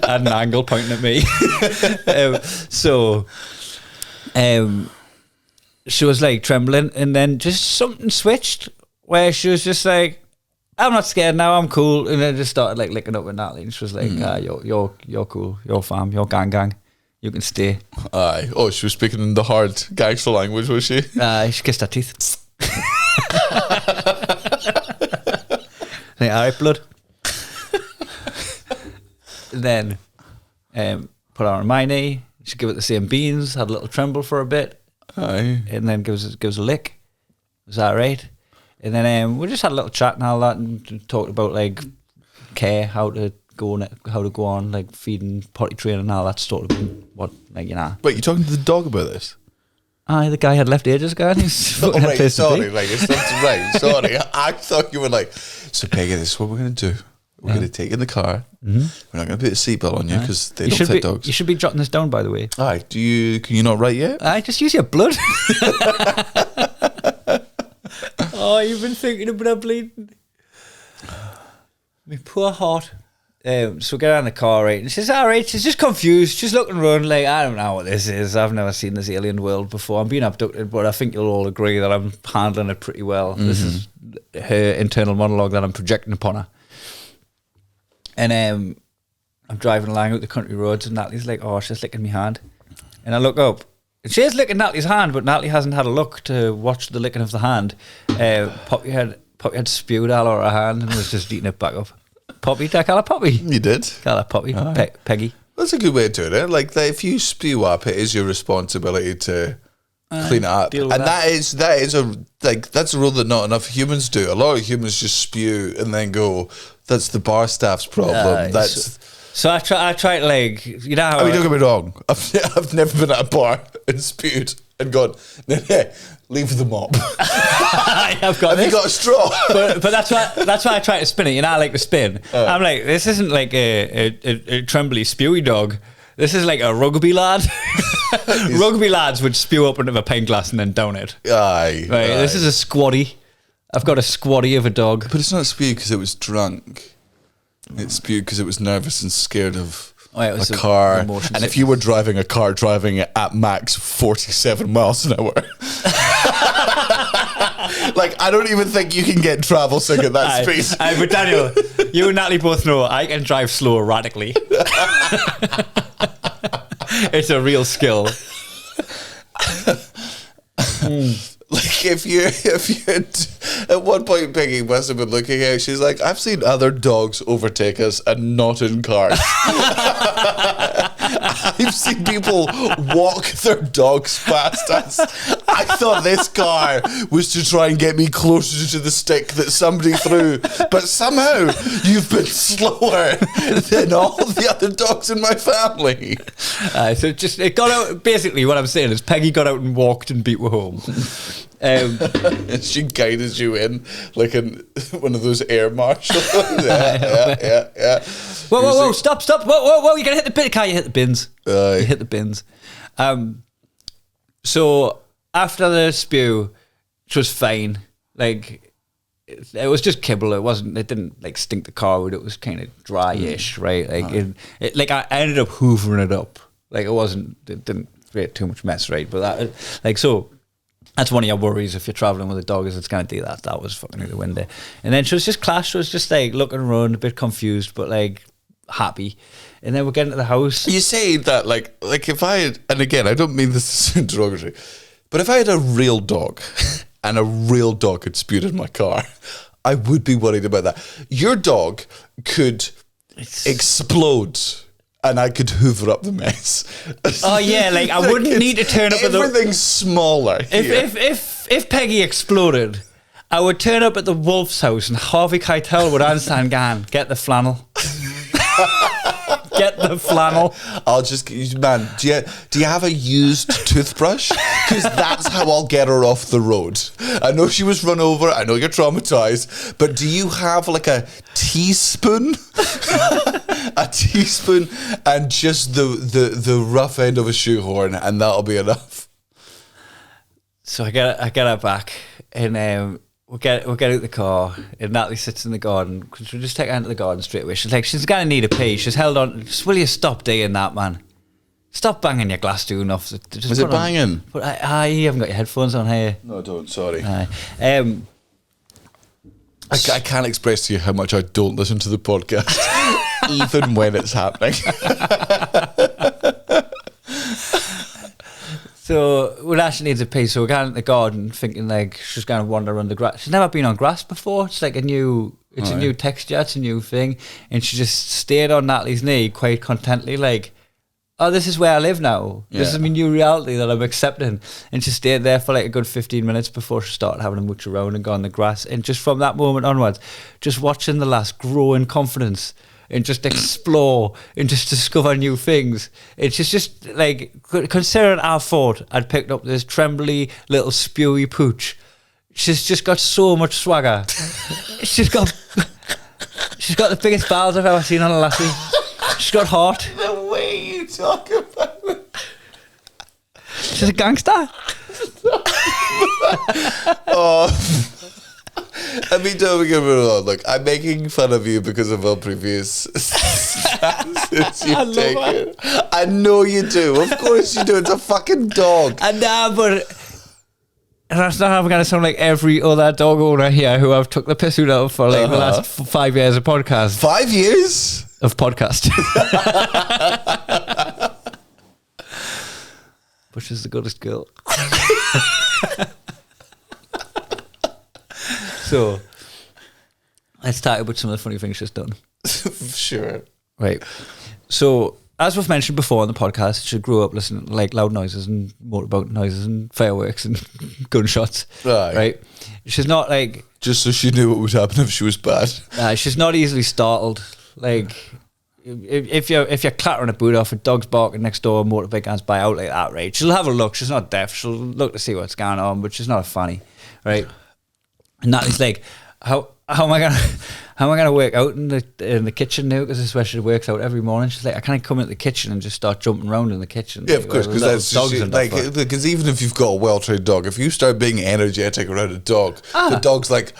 Speaker 2: Had an angle pointing at me. She was like trembling, and then just something switched where she was just like, I'm not scared now, I'm cool, and then just started like licking up with Natalie, and she was like, you're cool, you're fam, you're gang, you can stay.
Speaker 3: Aye. Oh, she was speaking in the hard gangster language, was she?
Speaker 2: She kissed her teeth. Like, all right, blood. Then put her on my knee. She give it the same beans. Had a little tremble for a bit.
Speaker 3: Aye.
Speaker 2: And then gives a lick. Was that right? And then we just had a little chat and all that, and talked about like care, how to go on, like feeding, potty training, and all that sort of what, like, you know.
Speaker 3: Wait, you talking to the dog about this?
Speaker 2: Aye, the guy had left ages ago. And he's
Speaker 3: Oh, right, sorry, like it's not right. Sorry, I thought you were like, so Peggy, this is what we're gonna do. We're gonna take you in the car. We're not gonna put a seatbelt on you because they don't fit dogs.
Speaker 2: You should be jotting this down, by the way.
Speaker 3: Aye, can you not write yet?
Speaker 2: Aye, just use your blood. Oh, you've been thinking about bleeding. My poor heart. So we get out in the car, right? And she's all right. She's just confused. She's looking around like, I don't know what this is. I've never seen this alien world before. I'm being abducted, but I think you'll all agree that I'm handling it pretty well. This is her internal monologue that I'm projecting upon her. And I'm driving along out the country roads, and Natalie's like, oh, she's licking my hand. And I look up, and she's licking Natalie's hand, but Natalie hasn't had a look to watch the licking of the hand. Poppy had spewed all over her hand and was just eating it back up. Poppy, did I call her Poppy?
Speaker 3: You did.
Speaker 2: Call her Poppy. Peggy.
Speaker 3: That's a good way of doing it. Like, if you spew up, it is your responsibility to clean it up.
Speaker 2: Deal with
Speaker 3: And
Speaker 2: that.
Speaker 3: that's a rule that not enough humans do. A lot of humans just spew and then go, that's the bar staff's problem.
Speaker 2: So I try to, like, you know how
Speaker 3: I mean, don't get me wrong. I've never been at a bar and spewed and gone, nah, leave the mop.
Speaker 2: I've got
Speaker 3: Have
Speaker 2: this.
Speaker 3: you got a straw?
Speaker 2: but that's why I try to spin it. You know, I like to spin. I'm like, this isn't like a trembly spewy dog. This is like a rugby lad. Rugby lads would spew up into a pint glass and then down it.
Speaker 3: Aye.
Speaker 2: Right.
Speaker 3: Aye.
Speaker 2: This is a squatty. I've got a squatty of a dog.
Speaker 3: But it's not spewed because it was drunk. It's spewed because it was nervous and scared of
Speaker 2: It was
Speaker 3: a car.
Speaker 2: the motion
Speaker 3: And if you were driving a car driving it at max 47 miles an hour, like, I don't even think you can get travel sick at that speed.
Speaker 2: But Daniel, you and Natalie both know I can drive slow erratically. It's a real skill.
Speaker 3: Like, if you at one point Peggy must have been looking out, she's like, I've seen other dogs overtake us and not in cars. I've seen people walk their dogs past us. I thought this car was to try and get me closer to the stick that somebody threw, but somehow you've been slower than all the other dogs in my family.
Speaker 2: So it got out. Basically, what I'm saying is Peggy got out and walked and beat her home.
Speaker 3: And she guided you in like in one of those air marshals. Yeah.
Speaker 2: Whoa, stop. Whoa, you gotta hit the bin. Can't you hit the bins? You hit the bins. So after the spew, which was fine, like it was just kibble. It didn't like stink the car out. It was kind of dry-ish, right? Like like I ended up hoovering it up. Like it didn't create too much mess, right? But that, like, so that's one of your worries if you're traveling with a dog, is it's going to do that. That was fucking out the window. And then she was just clashed. She was just like looking around, a bit confused, but like happy. And then we're getting to the house.
Speaker 3: You say that like if I had, and again, I don't mean this as derogatory, But if I had a real dog and a real dog had spewed in my car, I would be worried about that. Your dog could explode and I could hoover up the mess.
Speaker 2: Oh yeah, like I wouldn't need to turn up at the...
Speaker 3: Everything's smaller here.
Speaker 2: If Peggy exploded, I would turn up at the Wolf's house and Harvey Keitel would answer and get the flannel. Get the flannel.
Speaker 3: I'll just, man, do you have a used toothbrush? Because that's how I'll get her off the road. I know she was run over. I know you're traumatized. But do you have like a teaspoon? A teaspoon and just the rough end of a shoehorn, and that'll be enough.
Speaker 2: So I get her back, and we'll get out the car, and Natalie sits in the garden, because we'll just take her into the garden straight away. She's like, she's going to need a pee. She's held on. Just, will you stop doing that, man? Stop banging your glass doing off.
Speaker 3: Is it banging?
Speaker 2: You haven't got your headphones on here.
Speaker 3: No, I don't. Sorry.
Speaker 2: I
Speaker 3: I can't express to you how much I don't listen to the podcast, even when it's happening.
Speaker 2: So, well, Ashley needs a pee, so we're going into the garden thinking like she's going to wander around the grass. She's never been on grass before. It's like a new texture, it's a new thing. And she just stayed on Natalie's knee quite contently, like, oh, this is where I live now.
Speaker 3: Yeah.
Speaker 2: This is my new reality that I'm accepting. And she stayed there for like a good 15 minutes before she started having a mooch around and go on the grass. And just from that moment onwards, just watching the lass grow in confidence and just explore and just discover new things. It's just like, considering I thought I'd picked up this trembly little spewy pooch, she's just got so much swagger. she's got the biggest balls I've ever seen on a lassie. She's got heart.
Speaker 3: The way you talk about it.
Speaker 2: She's a gangster.
Speaker 3: Oh. I mean, don't get me wrong. Look, I'm making fun of you because of our previous stances you've taken. I know you do. Of course you do. It's a fucking dog.
Speaker 2: And but that's not how I'm going to sound like every other dog owner here who I've took the piss out of for like the last 5 years of podcast.
Speaker 3: 5 years?
Speaker 2: Of podcast. But she's the goodest girl. So, let's talk about some of the funny things she's done.
Speaker 3: Sure.
Speaker 2: Right. So, as we've mentioned before on the podcast, she grew up listening to like loud noises and motorboat noises and fireworks and gunshots. Right. She's not like...
Speaker 3: Just so she knew what would happen if she was bad.
Speaker 2: She's not easily startled. Like, if you're clattering a boot off, a dog's barking next door, a motorbike goes by out like that, right? She'll have a look. She's not deaf. She'll look to see what's going on, but she's not a fanny, right? And Natalie's like, how am I gonna work out in the kitchen now? Because this is where she works out every morning. She's like, I can't come into the kitchen and just start jumping around in the kitchen.
Speaker 3: Yeah, of course, because that's dogs. Because even if you've got a well-trained dog, if you start being energetic around a dog, the dog's like,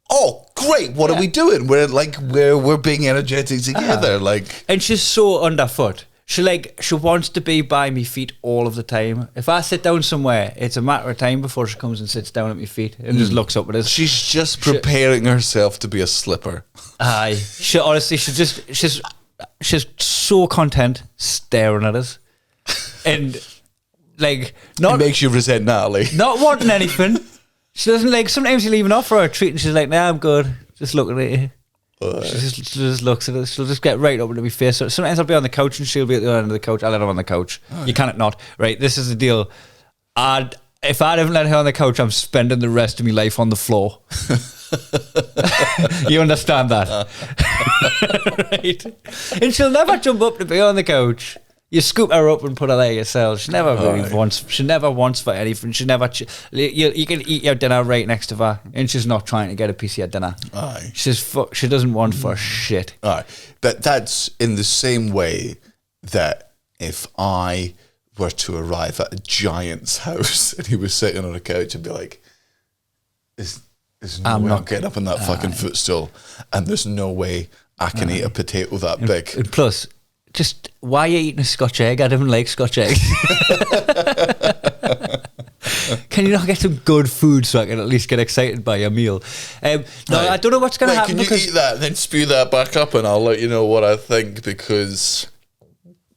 Speaker 3: oh, great! What are we doing? We're being energetic together.
Speaker 2: And she's so underfoot. She wants to be by me feet all of the time. If I sit down somewhere, it's a matter of time before she comes and sits down at my feet and just looks up at us.
Speaker 3: She's just preparing herself to be a slipper.
Speaker 2: Aye. She honestly, she's so content staring at us. And like
Speaker 3: it makes you resent Natalie.
Speaker 2: Not wanting anything. She doesn't like, sometimes you leave an offer or a treat and she's like, nah, I'm good. Just looking at you. She just looks at us. She'll just get right up into my face. So sometimes I'll be on the couch and she'll be at the other end of the couch. I'll let her on the couch. You cannot not. Right, this is the deal. If I haven't let her on the couch, I'm spending the rest of my life on the floor. You understand that? Right? And she'll never jump up to be on the couch. You scoop her up and put her there yourself. She never really wants. She never wants for anything. She never. You can eat your dinner right next to her, and she's not trying to get a piece of your dinner.
Speaker 3: Aye.
Speaker 2: She doesn't want for shit.
Speaker 3: Aye. But that's in the same way that if I were to arrive at a giant's house and he was sitting on a couch and be like, "There's no way I'm getting up on that fucking footstool, and there's no way I can eat a potato that big."
Speaker 2: And plus, just why are you eating a Scotch egg? I don't like Scotch eggs. Can you not get some good food so I can at least get excited by your meal? No, I don't know what's going to happen.
Speaker 3: Can you eat that and then spew that back up and I'll let you know what I think because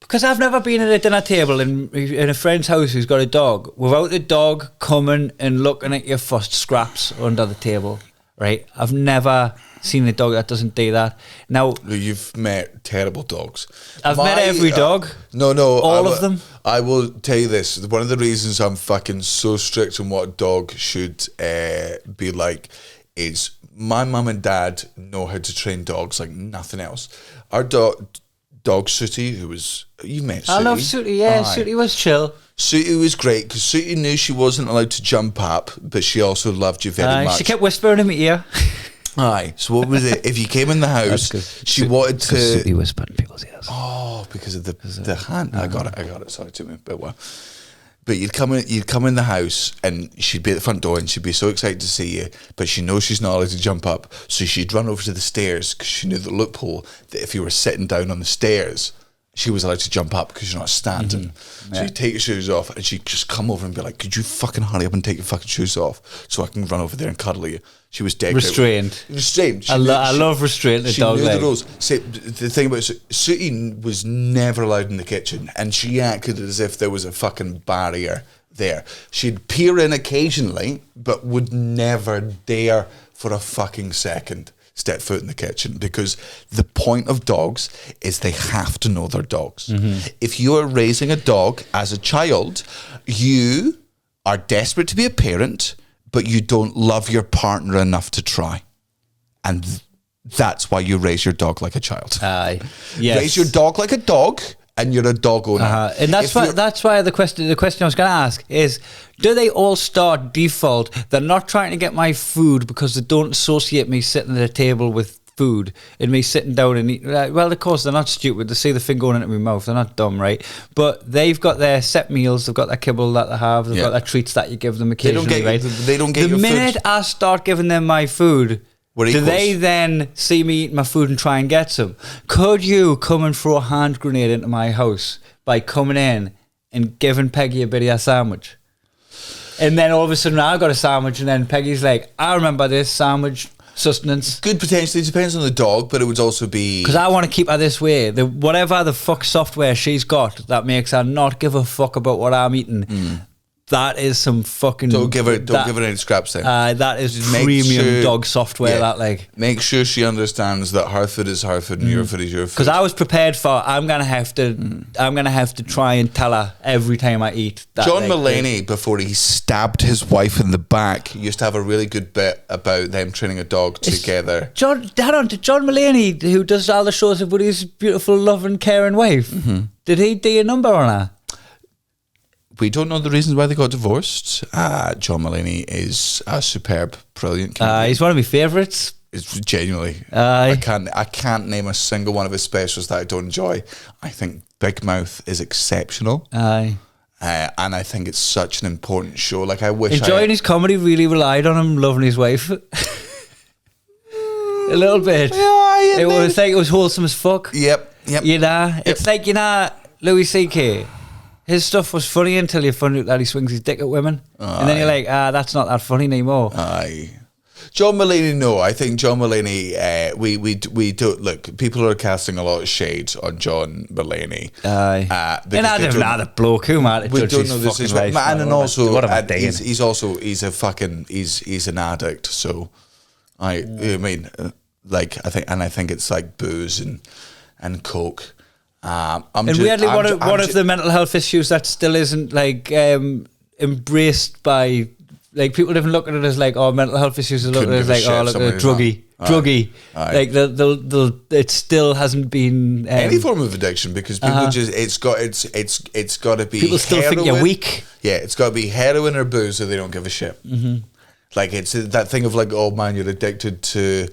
Speaker 2: Because I've never been at a dinner table in a friend's house who's got a dog without the dog coming and looking at your first scraps under the table, right? I've never seen a dog that doesn't do that. Now,
Speaker 3: You've met terrible dogs.
Speaker 2: I've met every dog.
Speaker 3: No,
Speaker 2: all of them.
Speaker 3: I will tell you this. One of the reasons I'm fucking so strict on what a dog should be like is my mum and dad know how to train dogs like nothing else. Our dog Sooty, who was... You met Sooty.
Speaker 2: I love Sooty, yeah.
Speaker 3: Aye.
Speaker 2: Sooty was chill.
Speaker 3: Sooty was great because Sooty knew she wasn't allowed to jump up, but she also loved you very much.
Speaker 2: She kept whispering in my ear.
Speaker 3: Aye. So what was it? If you came in the house, she wanted to...
Speaker 2: Sooty whispered in people's ears.
Speaker 3: Oh, because of the hand. I got it. Sorry, it took me a bit while. But you'd come in the house and she'd be at the front door and she'd be so excited to see you, but she knows she's not allowed to jump up, so she'd run over to the stairs because she knew the loophole that if you were sitting down on the stairs, she was allowed to jump up because you're not standing. Mm-hmm. So you take your shoes off and she'd just come over and be like, could you fucking hurry up and take your fucking shoes off so I can run over there and cuddle you? She was dead.
Speaker 2: Restrained.
Speaker 3: She
Speaker 2: I love restraint.
Speaker 3: She knew the rules. See, the thing about Sooty was never allowed in the kitchen, and she acted as if there was a fucking barrier there. She'd peer in occasionally, but would never dare for a fucking second step foot in the kitchen, because the point of dogs is they have to know their dogs. Mm-hmm. If you are raising a dog as a child, you are desperate to be a parent, but you don't love your partner enough to try. And that's why you raise your dog like a child.
Speaker 2: Aye. Yes.
Speaker 3: Raise your dog like a dog, and you're a dog owner.
Speaker 2: And that's why the question I was going to ask is, do they all start default? They're not trying to get my food because they don't associate me sitting at a table with food and me sitting down and eating. Well, of course, they're not stupid. They see the thing going into my mouth. They're not dumb, right? But they've got their set meals. They've got their kibble that they have. They've got their treats that you give them occasionally, right?
Speaker 3: They don't get
Speaker 2: the
Speaker 3: your food.
Speaker 2: The minute I start giving them my food, do they then see me eating my food and try and get some? Could you come and throw a hand grenade into my house by coming in and giving Peggy a bit of a sandwich? And then all of a sudden I got a sandwich, and then Peggy's like, I remember this sandwich sustenance.
Speaker 3: Good potentially. It depends on the dog, but it would also be...
Speaker 2: Because I want to keep her this way. Whatever the fuck software she's got that makes her not give a fuck about what I'm eating... That is some fucking...
Speaker 3: Don't give her any scraps then.
Speaker 2: That is premium dog software,
Speaker 3: Make sure she understands that her food is her food and your food is your food.
Speaker 2: Because I was prepared for, I'm gonna have to try and tell her every time I eat. That,
Speaker 3: John Mulani, before he stabbed his wife in the back, used to have a really good bit about them training a dog together.
Speaker 2: John Mulani, who does all the shows with his beautiful, loving, caring wife, did he do a number on her?
Speaker 3: We don't know the reasons why they got divorced. John Mulani is a superb, brilliant comedian.
Speaker 2: He's one of my favourites.
Speaker 3: It's genuinely. I can't name a single one of his specials that I don't enjoy. I think Big Mouth is exceptional. And I think it's such an important show. Like, I wish
Speaker 2: enjoying his comedy really relied on him loving his wife. A little bit. Yeah, it was like it was wholesome as fuck.
Speaker 3: Yep.
Speaker 2: You know, it's like, you know, Louis C.K. His stuff was funny until you find out that he swings his dick at women. And then you're like, that's not that funny anymore.
Speaker 3: John Mulani, no. I think John Mulani, we do... Look, people are casting a lot of shade on John Mulani.
Speaker 2: And I don't know the bloke who, man.
Speaker 3: We don't know this is right. Man, and also, he's an addict. So, I mean, like, I think it's like booze and coke.
Speaker 2: Weirdly, one of the mental health issues that still isn't like embraced by, like, people even look at it as like, oh, mental health issues are looked at as like, oh, look at druggy. Like it still hasn't been
Speaker 3: any form of addiction, because people just it's got to be
Speaker 2: people still
Speaker 3: heroin.
Speaker 2: think you're weak.
Speaker 3: Yeah, it's got to be heroin or booze, so they don't give a shit. Mm-hmm. Like, it's that thing of like, oh man, you're addicted to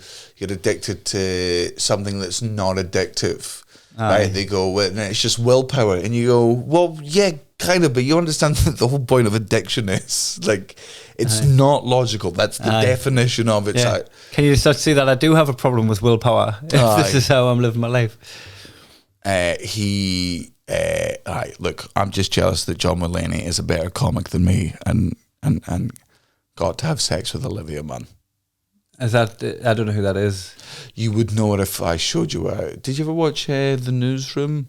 Speaker 3: something that's not addictive. Right, they go, well, it's just willpower, and you go, well, yeah, kind of, but you understand that the whole point of addiction is like, it's not logical. That's the definition of it.
Speaker 2: Yeah. Can you start to see that I do have a problem with willpower? This is how I'm living my life.
Speaker 3: Look, I'm just jealous that John Mulani is a better comic than me, and got to have sex with Olivia Munn.
Speaker 2: Is that? I don't know who that is.
Speaker 3: You would know it if I showed you. Did you ever watch The Newsroom?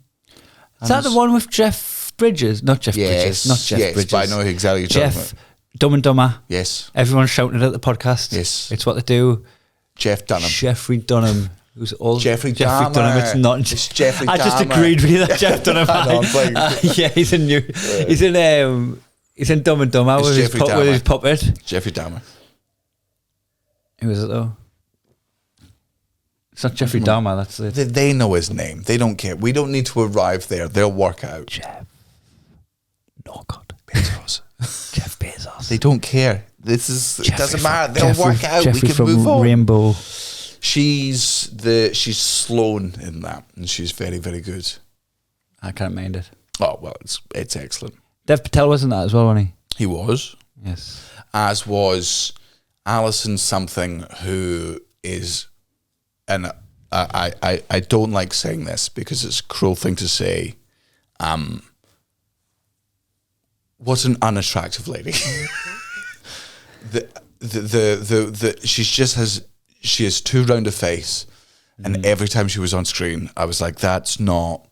Speaker 2: Is that the one with Jeff Bridges? Not Jeff Bridges. Not Jeff Bridges.
Speaker 3: But I know exactly what you're talking
Speaker 2: Jeff,
Speaker 3: about.
Speaker 2: Dumb and Dumber.
Speaker 3: Yes.
Speaker 2: Everyone's shouting it at the podcast.
Speaker 3: Yes.
Speaker 2: It's what they do.
Speaker 3: Jeff Dunham.
Speaker 2: Jeffrey Dunham. Who's all
Speaker 3: Jeffrey Dahmer.
Speaker 2: Dunham. It's not.
Speaker 3: It's Jeffrey
Speaker 2: I just
Speaker 3: Dahmer.
Speaker 2: agreed with you that Jeff Dunham.
Speaker 3: I know, I'm playing.
Speaker 2: Yeah, he's in new. He's in Dumb and Dumber
Speaker 3: It's
Speaker 2: with his,
Speaker 3: Jeffrey
Speaker 2: with his puppet.
Speaker 3: Jeffrey Dahmer.
Speaker 2: Who is it though? It's not Jeffrey Dahmer. That's it.
Speaker 3: They know his name. They don't care. We don't need to arrive there. They'll work out.
Speaker 2: Jeff. No God.
Speaker 3: Bezos.
Speaker 2: Jeff Bezos.
Speaker 3: They don't care. This is. It doesn't matter. They'll
Speaker 2: Jeffrey,
Speaker 3: work out.
Speaker 2: Jeffrey
Speaker 3: We can
Speaker 2: from
Speaker 3: move on.
Speaker 2: Rainbow.
Speaker 3: She's Sloan in that, and she's very, very good.
Speaker 2: I can't mind it.
Speaker 3: Oh well, it's excellent.
Speaker 2: Dev Patel wasn't that as well, wasn't
Speaker 3: He was,
Speaker 2: he? Yes.
Speaker 3: as was Alison something, who is, and I don't like saying this because it's a cruel thing to say. What's an unattractive lady? She has too round a face, and every time she was on screen, I was like, "That's not."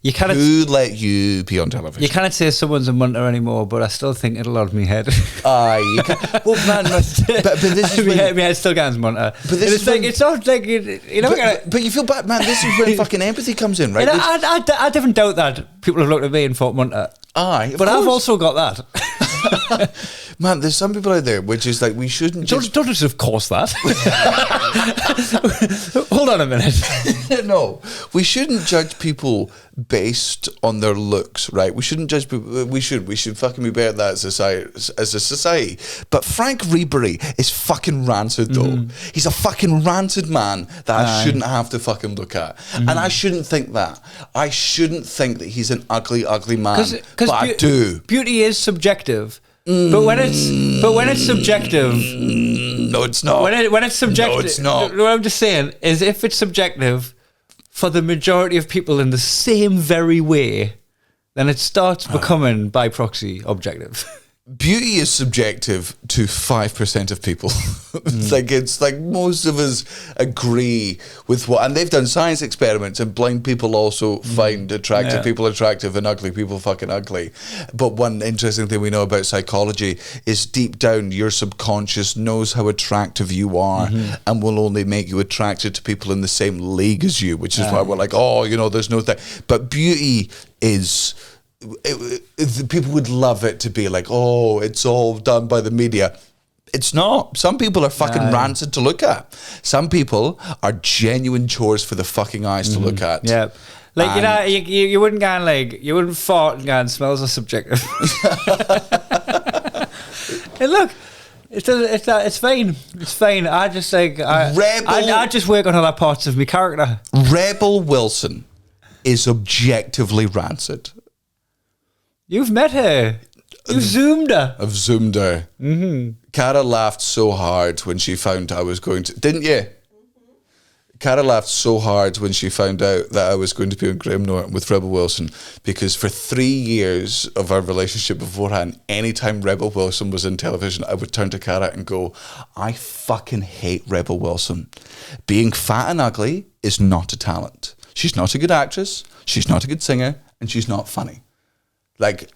Speaker 2: You can't.
Speaker 3: Who let you be on television?
Speaker 2: You can't say someone's a munter anymore, but I still think it'll nod me head.
Speaker 3: Aye, you can. Well, man, but this is
Speaker 2: my
Speaker 3: when,
Speaker 2: head still goes munter.
Speaker 3: But this
Speaker 2: it's
Speaker 3: is
Speaker 2: like
Speaker 3: when-
Speaker 2: it's not like you know.
Speaker 3: but you feel bad, man. This is when fucking empathy comes in, right?
Speaker 2: I don't doubt that people have looked at me and thought munter.
Speaker 3: Aye,
Speaker 2: But I've
Speaker 3: course.
Speaker 2: also got that.
Speaker 3: Man, there's some people out there which is like we shouldn't just
Speaker 2: Don't just of course that. Hold on a minute.
Speaker 3: no, we shouldn't judge people based on their looks, right? We shouldn't judge people. We should fucking be better at that as a society. But Frank Ribery is fucking rancid though. He's a fucking rancid man that I shouldn't have to fucking look at, and I shouldn't think that. I shouldn't think that he's an ugly man, but I do.
Speaker 2: Beauty is subjective. But when it's subjective,
Speaker 3: No, it's not.
Speaker 2: when it's subjective,
Speaker 3: No, it's not.
Speaker 2: What I'm just saying is, if it's subjective for the majority of people in the same very way, then it starts becoming by proxy objective.
Speaker 3: Beauty is subjective to 5% of people. It's like most of us agree with what, and they've done science experiments, and blind people also find attractive people attractive and ugly people fucking ugly. But one interesting thing we know about psychology is deep down your subconscious knows how attractive you are and will only make you attracted to people in the same league as you, which is why we're like, oh, there's no thing. But beauty is... people would love it to be like, oh, it's all done by the media. It's not. Some people are fucking rancid to look at. Some people are genuine chores for the fucking eyes to look at.
Speaker 2: Yeah. Like, you wouldn't go and like, you wouldn't fart and go and smells are subjective. Hey, look, it's fine. It's fine. I just like, I just work on other parts of my character.
Speaker 3: Rebel Wilson is objectively rancid.
Speaker 2: You've met her. You've zoomed her.
Speaker 3: I've zoomed her. Cara laughed so hard when she found I was going to... Didn't you? Cara laughed so hard when she found out that I was going to be on Graham Norton with Rebel Wilson, because for 3 years of our relationship beforehand, anytime Rebel Wilson was in television, I would turn to Cara and go, I fucking hate Rebel Wilson. Being fat and ugly is not a talent. She's not a good actress, she's not a good singer, and she's not funny. Like,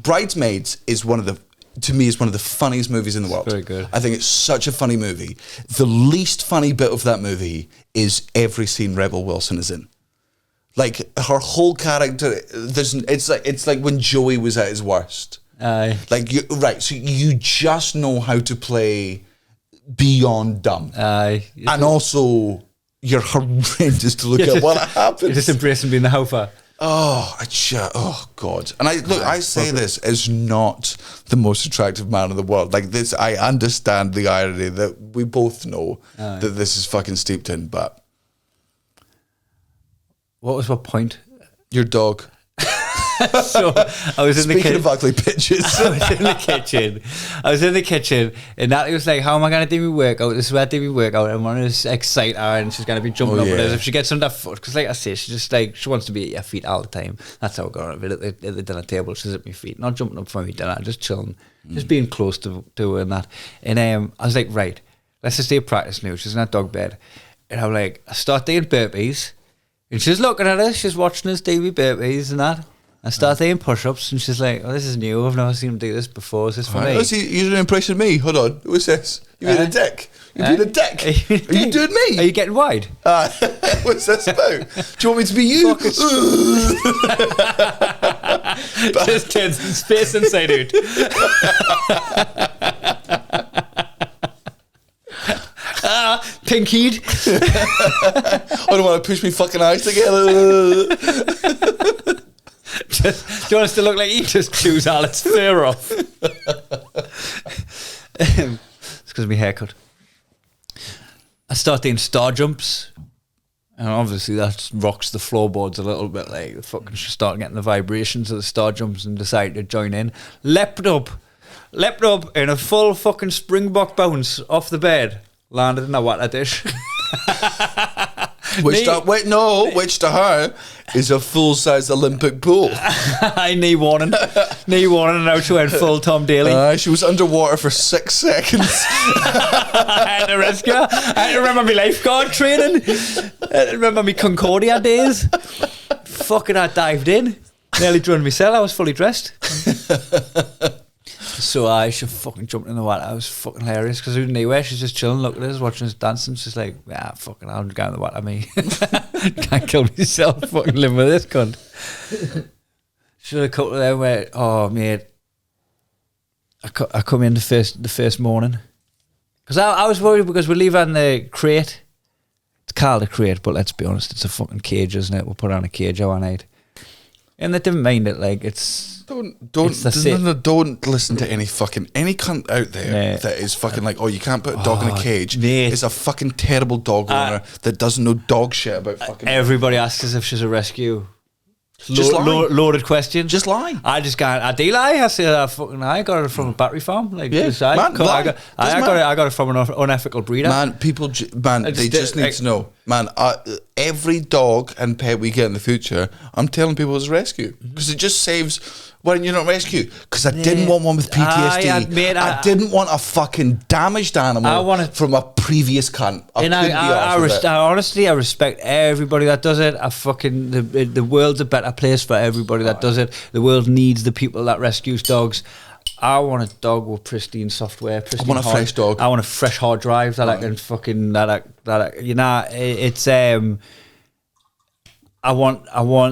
Speaker 3: Bridesmaids is one of the funniest movies in the world.
Speaker 2: Very good.
Speaker 3: I think it's such a funny movie. The least funny bit of that movie is every scene Rebel Wilson is in. Like, her whole character, it's like when Joey was at his worst.
Speaker 2: Aye.
Speaker 3: Like, so you just know how to play beyond dumb.
Speaker 2: Aye.
Speaker 3: And also, you're horrendous to look at what happens.
Speaker 2: You're just embracing being the hofer.
Speaker 3: Oh God! And I say this as not the most attractive man in the world. Like this, I understand the irony that we both know that this is fucking steeped in. But
Speaker 2: what was my point?
Speaker 3: Your dog.
Speaker 2: So I was in the
Speaker 3: Speaking
Speaker 2: kitchen.
Speaker 3: of ugly bitches,
Speaker 2: I was in the kitchen, and Natalie was like, "How am I going to do my workout? This is where I do my workout." And I want to excite her, and she's going to be jumping up with us if she gets under foot. Because, like I say, she just like she wants to be at your feet all the time. That's how I got on at the dinner table. She's at my feet, not jumping up for me dinner, just chilling, just being close to her and that. And I was like, right, let's just do a practice now. She's in that dog bed, and I'm like, I start doing burpees. And she's looking at us, she's watching us do babies and that. I start doing push-ups and she's like, oh, this is new, I've never seen him do this before, is this for me?
Speaker 3: Oh, see, you're doing an impression of me. Hold on. What's this? You're being a dick. You're being a dick. Are you doing me?
Speaker 2: Are you getting wide?
Speaker 3: What's this about? Do you want me to be you?
Speaker 2: Just turns in space inside out. Pink-eyed.
Speaker 3: I don't want to push me fucking eyes together.
Speaker 2: Do you want us to look like you just chews all its fur off? It's because of my haircut. I start doing star jumps, and obviously that rocks the floorboards a little bit. Like the fucking start getting the vibrations of the star jumps and decide to join in. Leapt up in a full fucking springbok bounce off the bed. Landed in a water dish.
Speaker 3: Which to her is a full-size Olympic pool.
Speaker 2: Knee warning, and now she went full Tom Daly.
Speaker 3: She was underwater for 6 seconds.
Speaker 2: I had to rescue her. I had to remember my lifeguard training. I had to remember my Concordia days. Fucking, I dived in. Nearly drowned myself. I was fully dressed. So I should fucking jumped in the water. I was fucking hilarious because anyway, she's just chilling, looking at us, watching us dancing. She's like, "Yeah, fucking, I'll go in the water, me. Can't kill myself. Fucking living with this cunt." Should have couple of them where, oh mate, I come in the first morning because I was worried because we're leaving the crate. It's called a crate, but let's be honest, it's a fucking cage, isn't it? We'll put on a cage our night, and they didn't mind it. Like it's. Don't listen to any cunt out there that is fucking like, oh, you can't put a dog in a cage. Mate.
Speaker 3: It's a fucking terrible dog owner that doesn't know dog shit about fucking.
Speaker 2: Everybody asks us if she's a rescue.
Speaker 3: Just lie.
Speaker 2: Loaded question.
Speaker 3: Just lie.
Speaker 2: I just can't. I do lie. I say I got it from a battery farm. Like,
Speaker 3: yeah,
Speaker 2: just, I got it from an unethical breeder.
Speaker 3: Man, they just need to know. Man, every dog and pet we get in the future, I'm telling people it's a rescue because it just saves. Why didn't you not rescue? Because I didn't want one with PTSD. I didn't want a fucking damaged animal from a previous cunt.
Speaker 2: I respect everybody that does it. The world's a better place for everybody that does it. The world needs the people that rescues dogs. I want a dog with pristine software. I want a fresh dog. I want a fresh hard drive that I can fucking it's I want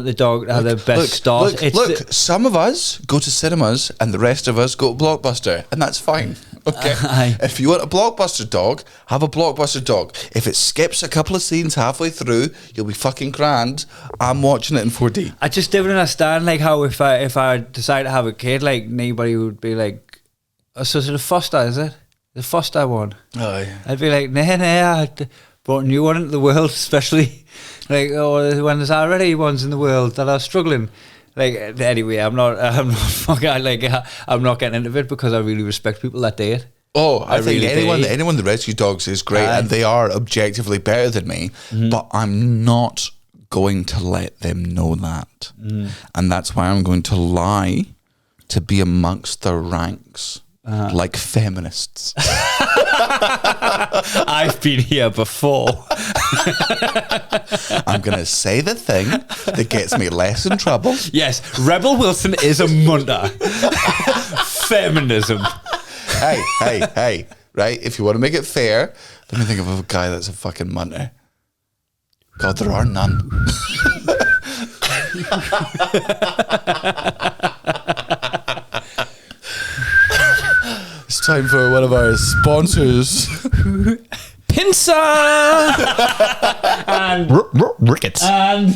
Speaker 2: the dog to have the best start.
Speaker 3: Look, some of us go to cinemas and the rest of us go to Blockbuster, and that's fine. Okay, if you want a Blockbuster dog, have a Blockbuster dog. If it skips a couple of scenes halfway through, you'll be fucking grand. I'm watching it in 4D.
Speaker 2: I just didn't understand like how if I decide to have a kid, like nobody would be like, oh, so it's the foster, is it? The foster one. Oh yeah. I'd be like, nah, I brought a new one into the world, especially. Like, oh, when there's already ones in the world that are struggling. Like, anyway, I'm not getting into it because I really respect people that do it.
Speaker 3: Oh, I think really anyone that rescues dogs is great, and they are objectively better than me. But I'm not going to let them know that, and that's why I'm going to lie to be amongst the ranks. Like feminists.
Speaker 2: I've been here before.
Speaker 3: I'm going to say the thing that gets me less in trouble.
Speaker 2: Yes, Rebel Wilson is a munter. Feminism.
Speaker 3: Hey, right? If you want to make it fair, let me think of a guy that's a fucking munter. God, there are none. It's time for one of our sponsors.
Speaker 2: Pincer! and
Speaker 3: Rickets.
Speaker 2: And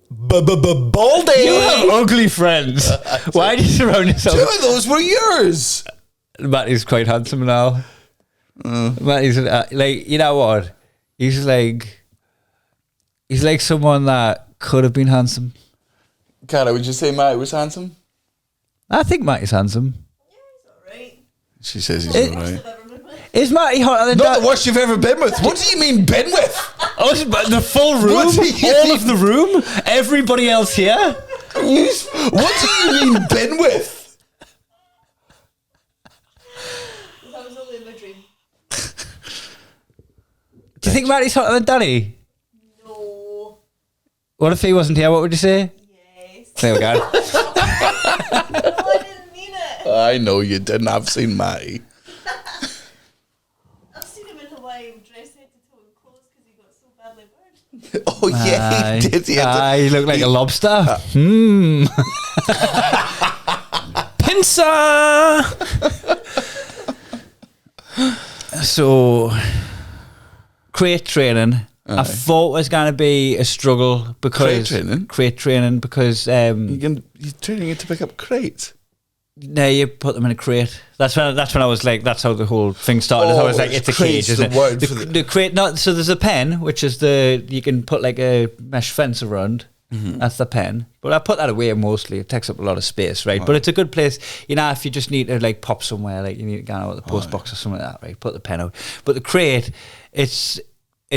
Speaker 3: Baldy.
Speaker 2: You have ugly friends. Why do you surround yourself?
Speaker 3: 2 of those were yours.
Speaker 2: Matty's quite handsome now. Matty's like, you know what? He's like someone that could have been handsome.
Speaker 3: Cara, would you say Matty was handsome?
Speaker 2: I think Matty's handsome.
Speaker 3: She says he's alright.
Speaker 2: Is Matty hotter than
Speaker 3: Not the worst you've ever been with. What do you mean been with?
Speaker 2: Oh, the full room? All of the room? Everybody else here?
Speaker 3: What do you mean been with?
Speaker 4: That was only in my dream.
Speaker 2: Do you think Matty's hotter than Danny?
Speaker 4: No.
Speaker 2: What if he wasn't here? What would you say?
Speaker 4: Yes.
Speaker 2: There we go.
Speaker 4: Oh, I didn't mean it.
Speaker 3: I know you didn't. I've seen Matty.
Speaker 4: I've seen him in Hawaii dressed head to toe in clothes because he got so badly burned.
Speaker 3: Oh yeah, he did. He had
Speaker 2: Aye, he looked like a lobster.
Speaker 5: Pincer.
Speaker 2: So, crate training. I thought was going to be a struggle because
Speaker 3: Crate training?
Speaker 2: because
Speaker 3: you're training it to pick up crates.
Speaker 2: no, you put them in a crate. That's when I was like, that's how the whole thing started. I was like, it's a
Speaker 3: crate's
Speaker 2: cage, isn't
Speaker 3: the
Speaker 2: it?
Speaker 3: word for
Speaker 2: The crate. Not so. There's a pen, which is you can put like a mesh fence around. That's the pen. But I put that away mostly. It takes up a lot of space, right? But it's a good place, if you just need to like pop somewhere, like you need to go out the post box or something like that, right? Put the pen out. But the crate, it's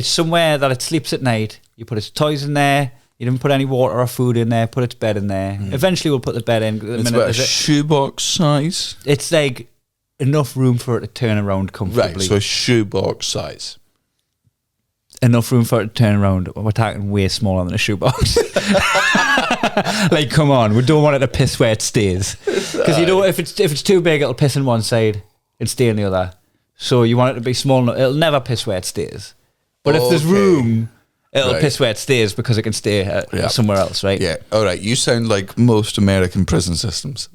Speaker 2: somewhere that it sleeps at night. You put its toys in there. You didn't put any water or food in there. Put its bed in there. Eventually, we'll put the bed in.
Speaker 3: It's about a shoebox size.
Speaker 2: It's like enough room for it to turn around comfortably.
Speaker 3: Right, so a shoebox size.
Speaker 2: Enough room for it to turn around. We're talking way smaller than a shoebox. Like, come on, we don't want it to piss where it stays, because if it's too big, it'll piss in one side and stay in the other. So you want it to be small enough. It'll never piss where it stays. But if there's room, it'll piss where it stays because it can stay somewhere else, right?
Speaker 3: Yeah. All right. You sound like most American prison systems.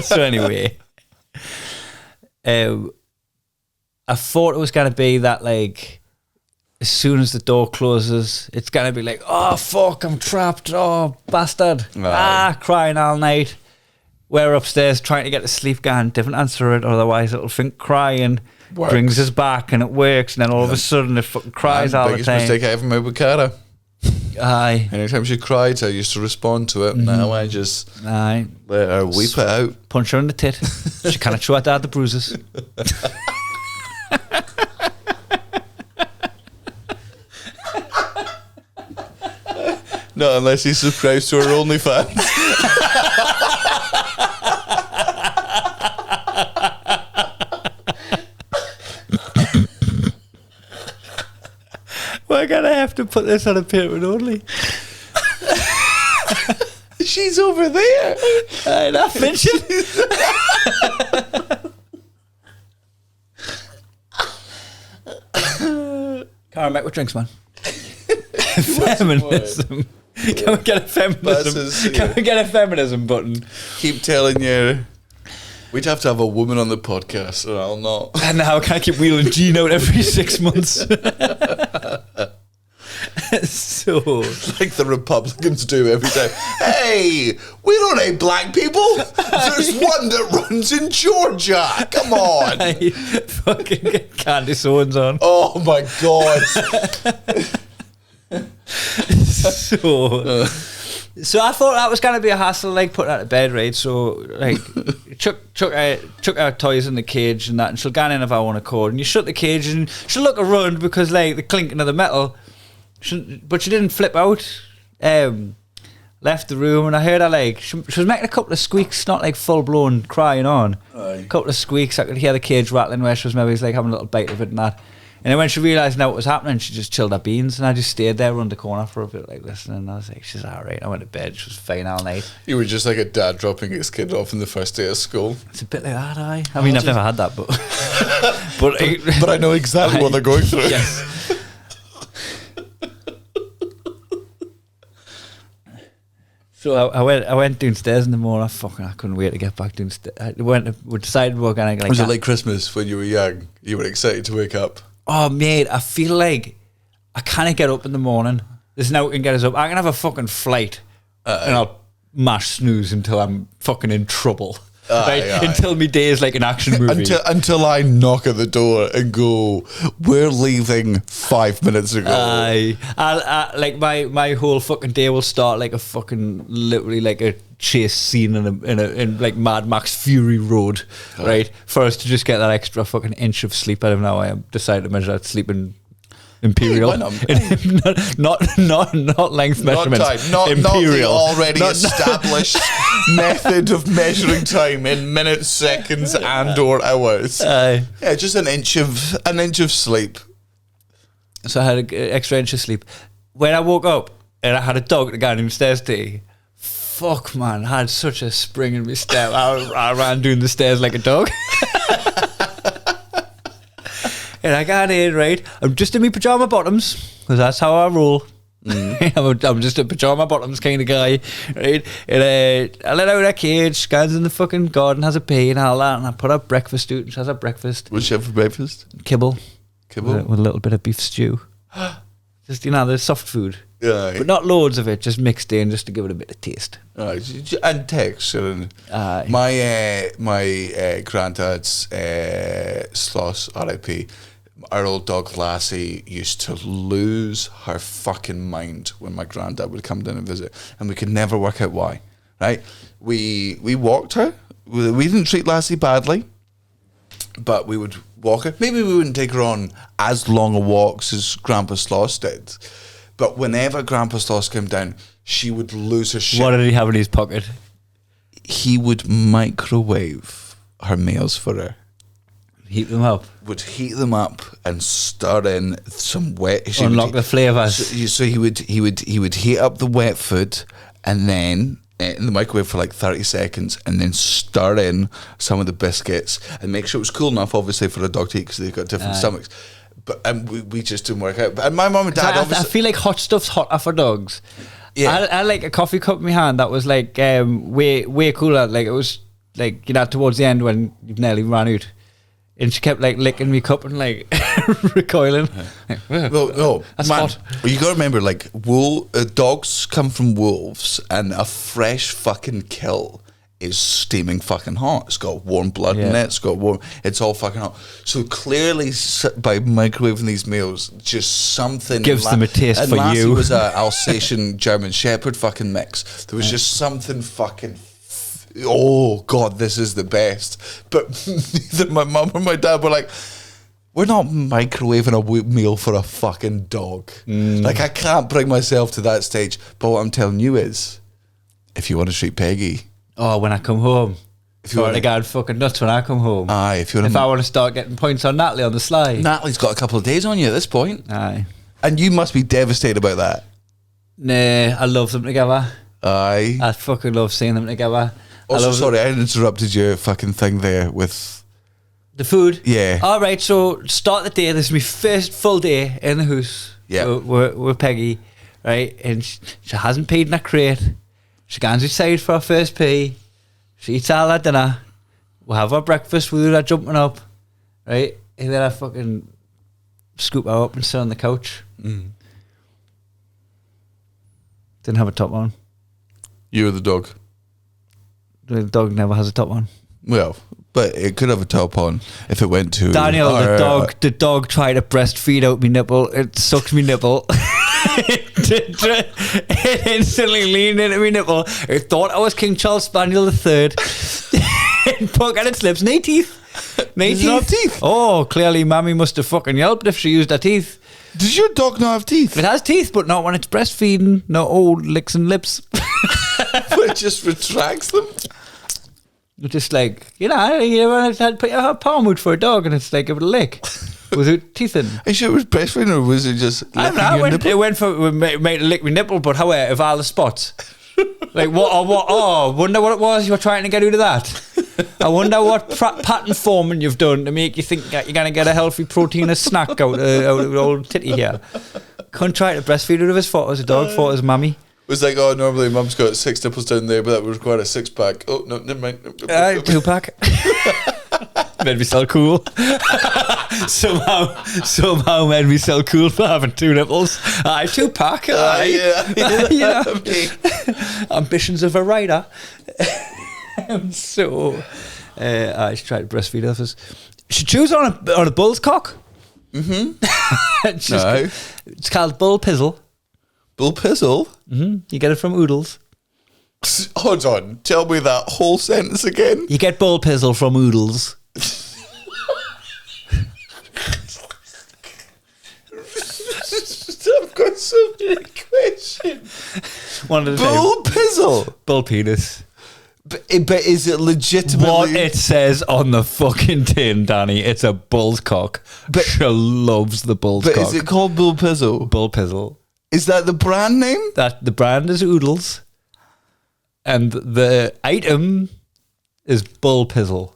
Speaker 2: So anyway, I thought it was going to be that, like, as soon as the door closes, it's going to be like, oh, fuck, I'm trapped. Oh, bastard. Crying all night. We're upstairs trying to get to sleep, going, don't answer it, otherwise it'll think crying brings us back, and it works, and then all of a sudden it fucking cries all the time.
Speaker 3: Biggest mistake I ever made with Cara.
Speaker 2: Aye.
Speaker 3: Anytime she cried, I used to respond to it. Now I just
Speaker 2: Aye.
Speaker 3: let her weep it out.
Speaker 2: Punch her in the tit. She can't show her dad the bruises.
Speaker 3: Not unless he's subscribed to her OnlyFans.
Speaker 2: We're going to have to put this on a Patreon only.
Speaker 3: She's over there.
Speaker 2: Aye, that mention. Karen, make with drinks, man. Feminism. Can we get a feminism? Can we get a feminism button?
Speaker 3: Keep telling you. We'd have to have a woman on the podcast, or I'll not.
Speaker 2: And now I can't keep wheeling Gene out every 6 months. So,
Speaker 3: Like the Republicans do every time. Hey, we don't hate black people. There's one that runs in Georgia. Come on.
Speaker 2: I fucking get Candace Owens on.
Speaker 3: Oh my God.
Speaker 2: So I thought that was going to be a hassle, like putting her to bed, right? So, like, chuck our toys in the cage and that, and she'll go in of her own accord. And you shut the cage, and she'll look around because, like, the clinking of the metal. But she didn't flip out. Left the room, and I heard her, like, she was making a couple of squeaks, not like full blown crying on. A couple of squeaks. I could hear the cage rattling where she was maybe like having a little bite of it and that. And then when she realised now what was happening, she just chilled her beans, and I just stayed there around the corner for a bit, like, listening. And I was like, she's all right. I went to bed. She was fine all night.
Speaker 3: You were just like a dad dropping his kid off on the first day of school.
Speaker 2: It's a bit like that, aye. I mean, I've never had that, but
Speaker 3: but I know exactly what they're going through.
Speaker 2: Yes. So I went downstairs in the morning. I couldn't wait to get back downstairs. We decided we were going to, like...
Speaker 3: Was it like Christmas when you were young? You were excited to wake up?
Speaker 2: Oh, mate, I feel like I can't get up in the morning. There's no one can get us up. I can have a fucking flight and I'll mash snooze until I'm fucking in trouble. Right? Until my day is like an action movie.
Speaker 3: Until I knock at the door and go, we're leaving 5 minutes ago.
Speaker 2: I like my whole fucking day will start like a fucking literally like a chase scene in like Mad Max Fury Road, right? For us to just get that extra fucking inch of sleep out of now. I decided to measure that sleep in imperial, not length measurements.
Speaker 3: Not
Speaker 2: imperial,
Speaker 3: not the already established method of measuring time in minutes, seconds, and/or hours. Yeah, just an inch of sleep.
Speaker 2: So I had an extra inch of sleep. When I woke up, and I had a dog to go downstairs to. Fuck, man, I had such a spring in my step. I ran down the stairs like a dog. And I got in, right? I'm just in my pyjama bottoms, because that's how I roll. I'm just a pyjama bottoms kind of guy, right? And I let out a cage, goes in the fucking garden, has a pee and all that, and I put up breakfast out, and she has a breakfast.
Speaker 3: What's she have for breakfast?
Speaker 2: Kibble.
Speaker 3: Kibble?
Speaker 2: With a little bit of beef stew. Just, the soft food.
Speaker 3: Yeah.
Speaker 2: But not loads of it, just mixed in, just to give it a bit of taste.
Speaker 3: And texture. And my granddad's Sloss, R.I.P., our old dog Lassie used to lose her fucking mind when my granddad would come down and visit, and we could never work out why. Right? We walked her. We didn't treat Lassie badly, but we would walk her. Maybe we wouldn't take her on as long a walks as Grandpa Sloss did, but whenever Grandpa Sloss came down, she would lose her shit.
Speaker 2: What did he have in his pocket?
Speaker 3: He would microwave her meals for her.
Speaker 2: Heat them up.
Speaker 3: Would heat them up and stir in some wet.
Speaker 2: Unlock the flavours.
Speaker 3: So he would heat up the wet food and then in the microwave for like 30 seconds and then stir in some of the biscuits and make sure it was cool enough, obviously, for a dog to eat because they've got different stomachs. But we just didn't work out. And my mum and dad,
Speaker 2: I feel like hot stuff's hotter for dogs.
Speaker 3: Yeah.
Speaker 2: I had like a coffee cup in my hand that was like way cooler. Like it was like, towards the end when you've nearly ran out. And she kept like licking me cup and like recoiling.
Speaker 3: Well, no,
Speaker 2: that's
Speaker 3: man,
Speaker 2: hot.
Speaker 3: you got to remember, like, dogs come from wolves, and a fresh fucking kill is steaming fucking hot. It's got warm blood in it. It's all fucking hot. So clearly, by microwaving these meals, just something
Speaker 2: gives them a taste
Speaker 3: and
Speaker 2: for
Speaker 3: Lassie
Speaker 2: you.
Speaker 3: Was a Alsatian German Shepherd fucking mix. There was just something fucking. Oh God, this is the best. But neither my mum or my dad were like, we're not microwaving a meal for a fucking dog. Like, I can't bring myself to that stage. But what I'm telling you is, if you want to treat Peggy,
Speaker 2: when I come home,
Speaker 3: if you want
Speaker 2: to go fucking nuts when I come home.
Speaker 3: Aye, if I
Speaker 2: want to start getting points on Natalie on the sly.
Speaker 3: Natalie's got a couple of days on you at this point.
Speaker 2: Aye.
Speaker 3: And you must be devastated about that.
Speaker 2: Nah, I love them together.
Speaker 3: Aye.
Speaker 2: I fucking love seeing them together.
Speaker 3: Also, sorry, I interrupted your fucking thing there with
Speaker 2: the food.
Speaker 3: Yeah.
Speaker 2: All right, so start the day. This is my first full day in the house.
Speaker 3: Yeah.
Speaker 2: With Peggy, right? And she hasn't peed in a crate. She goes outside for her first pee. She eats all her dinner. We'll have our breakfast. We'll do that jumping up, right? And then I fucking scoop her up and sit on the couch. Didn't have a top on.
Speaker 3: You or the dog?
Speaker 2: The dog never has a top on.
Speaker 3: Well, but it could have a top on if it went to
Speaker 2: Daniel. The dog tried to breastfeed out me nipple. It sucked me nipple. It instantly leaned into me nipple. It thought I was King Charles Spaniel III. It poked at its lips. No teeth. No teeth. Oh, clearly Mammy must have fucking yelped if she used her teeth.
Speaker 3: Does your dog not have teeth?
Speaker 2: It has teeth, but not when it's breastfeeding. No old licks and lips.
Speaker 3: It just retracts them.
Speaker 2: Just like, you had to put your palm out for a dog and it's like a lick. Was it teeth in?
Speaker 3: Are you sure it was breastfeeding or was it just licking your nipple?
Speaker 2: It went for made to lick my nipple, but however, of all the spots. Like, wonder what it was you were trying to get out of that. I wonder what pattern forming you've done to make you think that you're going to get a healthy protein snack out of old titty here. Couldn't try to breastfeed out of his foot as a dog, fought his mummy.
Speaker 3: It was like, normally mum's got 6 nipples down there, but that would require a 6-pack. Oh, no, never mind.
Speaker 2: 2-pack. Made me so cool. somehow made me so cool for having 2 nipples. 2-pack. Ambitions of a rider. So, I tried to breastfeed others. She chews on a bull's cock. It's called bull pizzle.
Speaker 3: Bull Pizzle?
Speaker 2: You get it from Oodles.
Speaker 3: Hold on, tell me that whole sentence again.
Speaker 2: You get bull pizzle from Oodles.
Speaker 3: I've got so many questions.
Speaker 2: One of the
Speaker 3: Bull Pizzle?
Speaker 2: Bull penis.
Speaker 3: But is it legitimately...
Speaker 2: What it says on the fucking tin, Danny, it's a bull's cock. But she loves the bull's cock.
Speaker 3: But is it called Bull Pizzle?
Speaker 2: Bull pizzle.
Speaker 3: Is that the brand name?
Speaker 2: That the brand is Oodles, and the item is bull pizzle.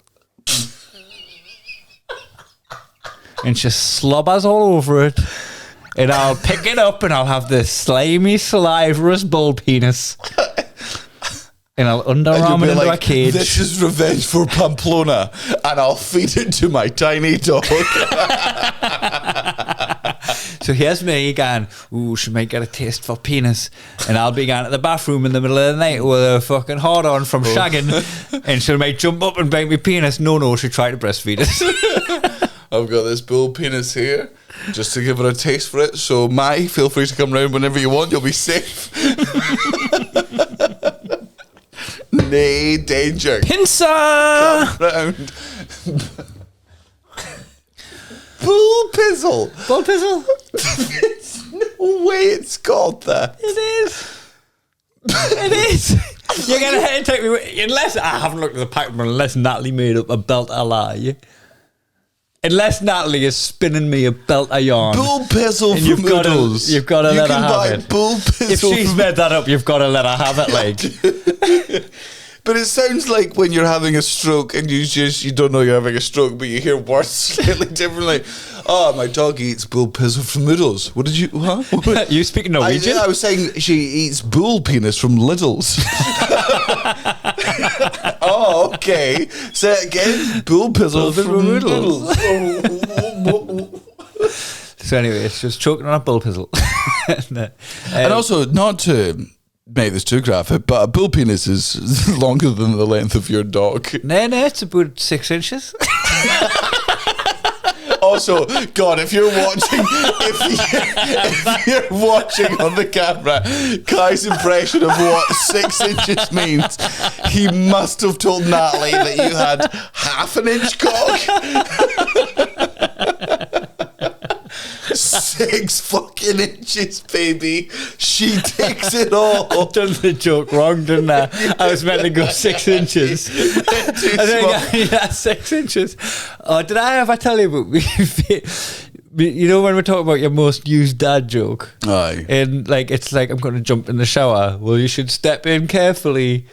Speaker 2: And she slobbers all over it. And I'll pick it up and I'll have this slimy, saliverous bull penis. And I'll underarm it into a cage.
Speaker 3: This is revenge for Pamplona, and I'll feed it to my tiny dog.
Speaker 2: So here's me going, ooh, she might get a taste for penis. And I'll be going to the bathroom in the middle of the night with a fucking hard on from shagging. And she might jump up and bite me penis. No, she tried to breastfeed it.
Speaker 3: I've got this bull penis here, just to give her a taste for it. So, Matty, feel free to come round whenever you want. You'll be safe. Nay, danger.
Speaker 2: Pincer!
Speaker 3: Come round. Bull pizzle.
Speaker 2: Bull pizzle?
Speaker 3: There's no way it's called that.
Speaker 2: It is. It is. You're going to take me... Unless... I haven't looked at the pack, but unless Natalie made up a belt a lie. Unless Natalie is spinning me a belt a yarn.
Speaker 3: Bull pizzle
Speaker 2: and
Speaker 3: from Oodles.
Speaker 2: You've got to let her have it.
Speaker 3: Bull pizzle.
Speaker 2: If she's made that up, you've got to let her have it, like.
Speaker 3: But it sounds like when you're having a stroke and you don't know you're having a stroke, but you hear words slightly differently. Oh, my dog eats bull pizzle from Oodles. What did you? Huh?
Speaker 2: You speaking Norwegian?
Speaker 3: I was saying she eats bull penis from Lidl's. Oh, okay. Say it again. Bull pizzle from Oodles.
Speaker 2: So anyway, it's just choking on a bull pizzle.
Speaker 3: And also, not to make this too graphic, but a bull penis is longer than the length of your dog.
Speaker 2: No, it's about 6 inches.
Speaker 3: Also, God, if you're watching, if you're watching on the camera, Kai's impression of what 6 inches means, he must have told Natalie that you had half an inch cock. 6 fucking inches, baby. She takes it all.
Speaker 2: I've done the joke wrong, didn't I? I was meant to go 6 inches. I think I 6 inches. Oh, did I ever tell you about you know when we're talking about your most used dad joke?
Speaker 3: Aye.
Speaker 2: And like it's like I'm going to jump in the shower. Well, you should step in carefully.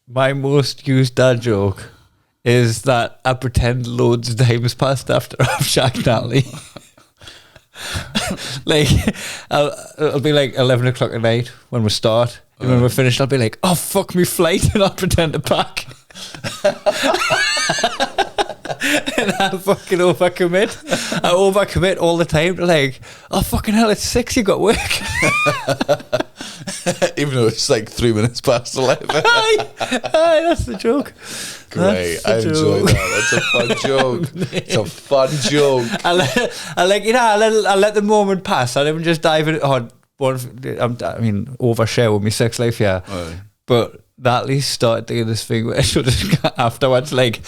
Speaker 2: My most used dad joke is that I pretend loads of time has passed after I've shagged Natalie. Like it'll be like 11 o'clock at night when we start, and when we're finished I'll be like, oh fuck me flight, and I'll pretend to pack. And I fucking overcommit. I overcommit all the time to like, oh fucking hell, it's 6, you got work.
Speaker 3: Even though it's like 3 minutes past 11.
Speaker 2: Aye, that's the joke.
Speaker 3: Great, I enjoy that. That's a fun joke. It's a fun joke.
Speaker 2: I let the moment pass. I didn't just dive in. Overshare with my sex life, yeah.
Speaker 3: Aye.
Speaker 2: But Natalie started doing this thing where she'll just afterwards, like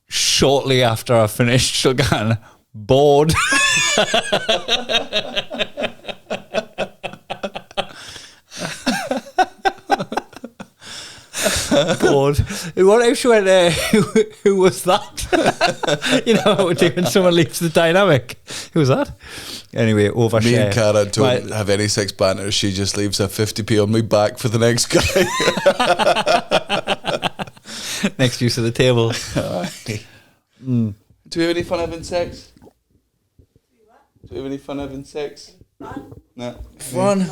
Speaker 2: shortly after I finished, she'll go bored. Bored. What if she went, who was that? You know, when someone leaves the dynamic. Who was that? Anyway, overshare.
Speaker 3: Me and Cara don't have any sex banter. She just leaves a 50p on me back for the next guy.
Speaker 2: Next use of the table.
Speaker 3: Do we have any fun having sex? Do we have any fun having sex? No. Fun?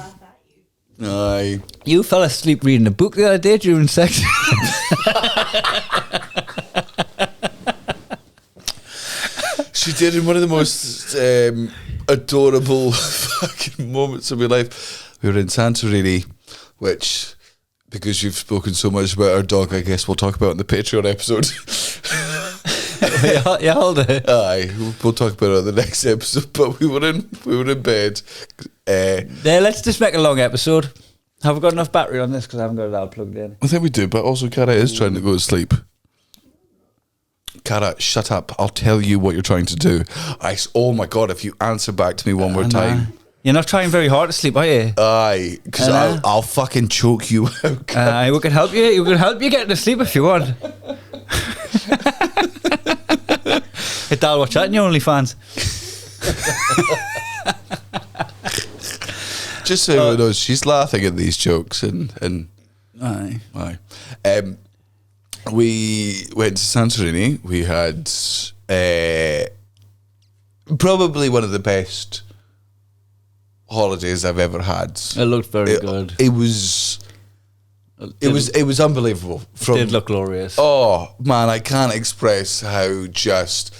Speaker 3: Aye.
Speaker 2: You fell asleep reading a book the other day during sex.
Speaker 3: She did in one of the most adorable fucking moments of my life. We were in Santorini, which, because you've spoken so much about our dog, I guess we'll talk about in the Patreon episode.
Speaker 2: Yeah, hold it.
Speaker 3: Aye, we'll talk about it in the next episode. But we were in bed.
Speaker 2: There, let's just make a long episode. Have we got enough battery on this? Because I haven't got it all plugged in.
Speaker 3: I think we do, but also Cara is trying to go to sleep. Cara, shut up. I'll tell you what you're trying to do. Oh my God, if you answer back to me one more time.
Speaker 2: You're not trying very hard to sleep, are you?
Speaker 3: Aye, because I'll fucking choke you out.
Speaker 2: We can help you. We can help you get to sleep if you want. Hey, Dad, watch that in your OnlyFans.
Speaker 3: Just so everyone knows, she's laughing at these jokes, and
Speaker 2: Aye.
Speaker 3: we went to Santorini. We had probably one of the best holidays I've ever had.
Speaker 2: It looked very good.
Speaker 3: It was unbelievable.
Speaker 2: It did look glorious.
Speaker 3: Oh man, I can't express how just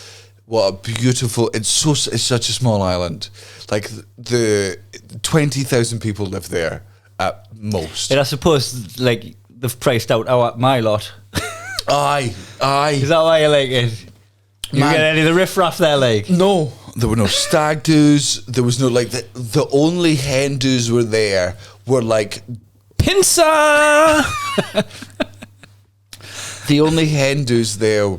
Speaker 3: what a beautiful. It's such a small island. Like the 20,000 people live there at most.
Speaker 2: And I suppose like they've priced out my lot.
Speaker 3: Aye.
Speaker 2: Is that why you like it? You
Speaker 3: Man.
Speaker 2: get any of the riffraff there, like?
Speaker 3: No, there were no stag do's. There was no like the only hen do's were there were like
Speaker 2: Pincer!
Speaker 3: the only hen do's there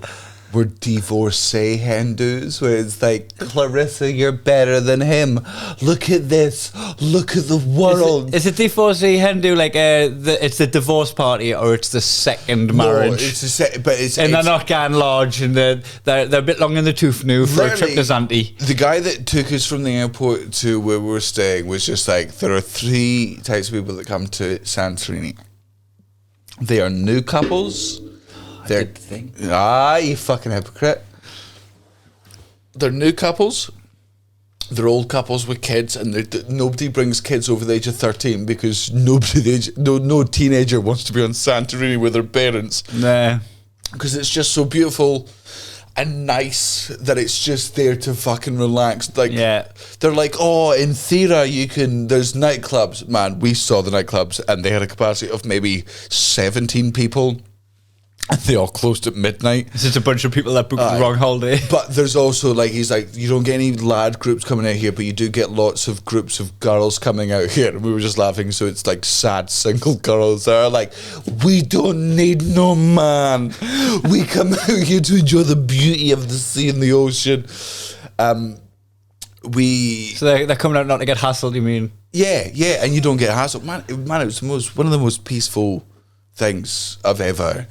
Speaker 3: were divorcee hen do's where it's like, Clarissa, you're better than him. Look at this. Look at the world.
Speaker 2: Is it divorcee Hindu like it's the divorce party or it's the second marriage?
Speaker 3: No, it's
Speaker 2: and they're not getting large and they're a bit long in the tooth now for a trip to Zante.
Speaker 3: The guy that took us from the airport to where we were staying was just like, there are 3 types of people that come to Santorini. They are new couples. They're, you fucking hypocrite. They're new couples. They're old couples with kids, and nobody brings kids over the age of 13 because no teenager wants to be on Santorini with their parents.
Speaker 2: Nah.
Speaker 3: Because it's just so beautiful and nice that it's just there to fucking relax. Like,
Speaker 2: yeah.
Speaker 3: They're like, oh, in Thera there's nightclubs. Man, we saw the nightclubs and they had a capacity of maybe 17 people. And they all closed at midnight.
Speaker 2: It's just a bunch of people that booked the wrong holiday.
Speaker 3: But there's also like, he's like, you don't get any lad groups coming out here, but you do get lots of groups of girls coming out here. And we were just laughing. So it's like sad single girls that are like, we don't need no man. We come out here to enjoy the beauty of the sea and the ocean.
Speaker 2: So they're coming out not to get hassled, you mean?
Speaker 3: Yeah, and you don't get hassled. Man, it was one of the most peaceful things I've ever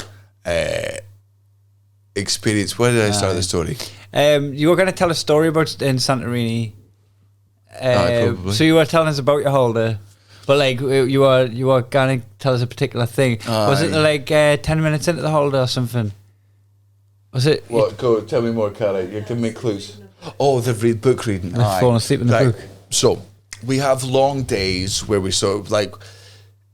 Speaker 3: experience. Where did I start the story?
Speaker 2: You were going to tell a story about in Santorini.
Speaker 3: Probably.
Speaker 2: So you were telling us about your holiday, but like you were going to tell us a particular thing. Was it like 10 minutes into the holiday or something? Was it?
Speaker 3: What? Go tell me more, Cara. You're giving me clues. Oh, they've book reading.
Speaker 2: They've fallen asleep in the book.
Speaker 3: So we have long days where we sort of like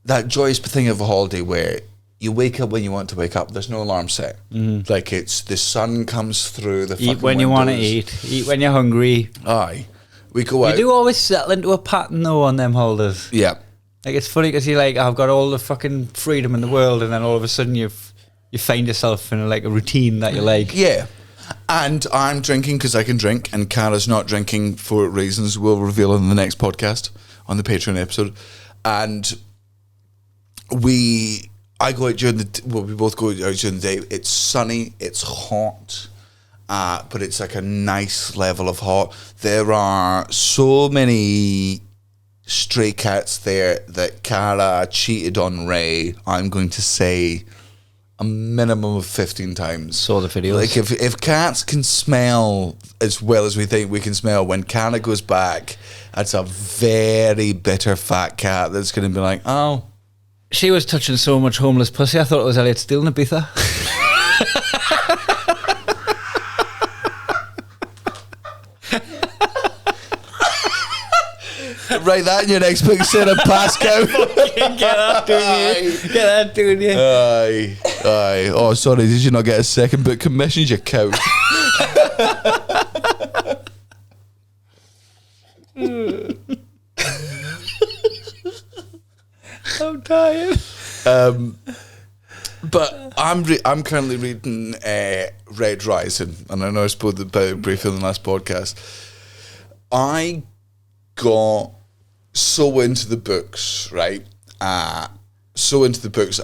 Speaker 3: that joyous thing of a holiday where you wake up when you want to wake up. There's no alarm set. Like it's the sun comes through the
Speaker 2: eat when you want to eat when you're hungry.
Speaker 3: Aye, we go out.
Speaker 2: You do always settle into a pattern though on them holidays.
Speaker 3: Yeah,
Speaker 2: like it's funny because you're like, I've got all the fucking freedom in the world, and then all of a sudden you find yourself in like a routine that you like.
Speaker 3: Yeah. And I'm drinking because I can drink, and Cara's not drinking for reasons we'll reveal in the next podcast on the Patreon episode. And I go out during we both go out during the day. It's sunny, it's hot, but it's like a nice level of hot. There are so many stray cats there that Cara cheated on Ray, I'm going to say a minimum of 15 times.
Speaker 2: Saw the videos.
Speaker 3: Like if cats can smell as well as we think we can smell, when Cara goes back, that's a very bitter fat cat that's going to be like, oh.
Speaker 2: She was touching so much homeless pussy, I thought it was Elliot Steele in Ibiza.
Speaker 3: Write that in your next book, Sarah Pascoe.
Speaker 2: Get that doing you.
Speaker 3: Aye. Oh, sorry, did you not get a second book commissioned, you cow?
Speaker 2: I'm tired.
Speaker 3: But I'm currently reading Red Rising, and I know I spoke about it briefly in the last podcast. I got so into the books, right? So into the books,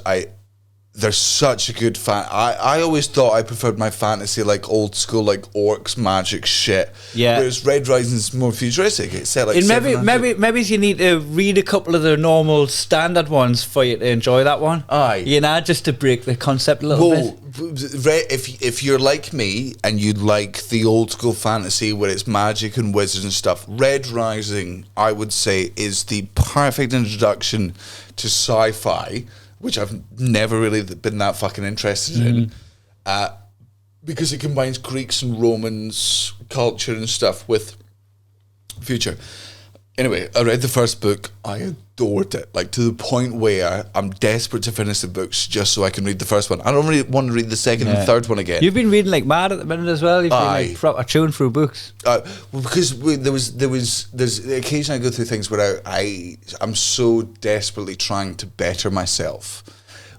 Speaker 3: They're such a good I always thought I preferred my fantasy like old school, like orcs, magic shit.
Speaker 2: Yeah.
Speaker 3: Whereas Red Rising's more futuristic. It's set like
Speaker 2: And
Speaker 3: 700.
Speaker 2: maybe you need to read a couple of the normal standard ones for you to enjoy that one.
Speaker 3: Aye.
Speaker 2: You know, just to break the concept a little bit.
Speaker 3: If you're like me and you like the old school fantasy where it's magic and wizards and stuff, Red Rising, I would say, is the perfect introduction to sci-fi, which I've never really been that fucking interested in, because it combines Greeks and Romans culture and stuff with future. Anyway, I read the first book. I adored it, like to the point where I'm desperate to finish the books just so I can read the first one. I don't really want to read the second and third one again.
Speaker 2: You've been reading like mad at the minute as well. You've been like proper chewing through books.
Speaker 3: Well, because there's the occasion I go through things where I'm so desperately trying to better myself,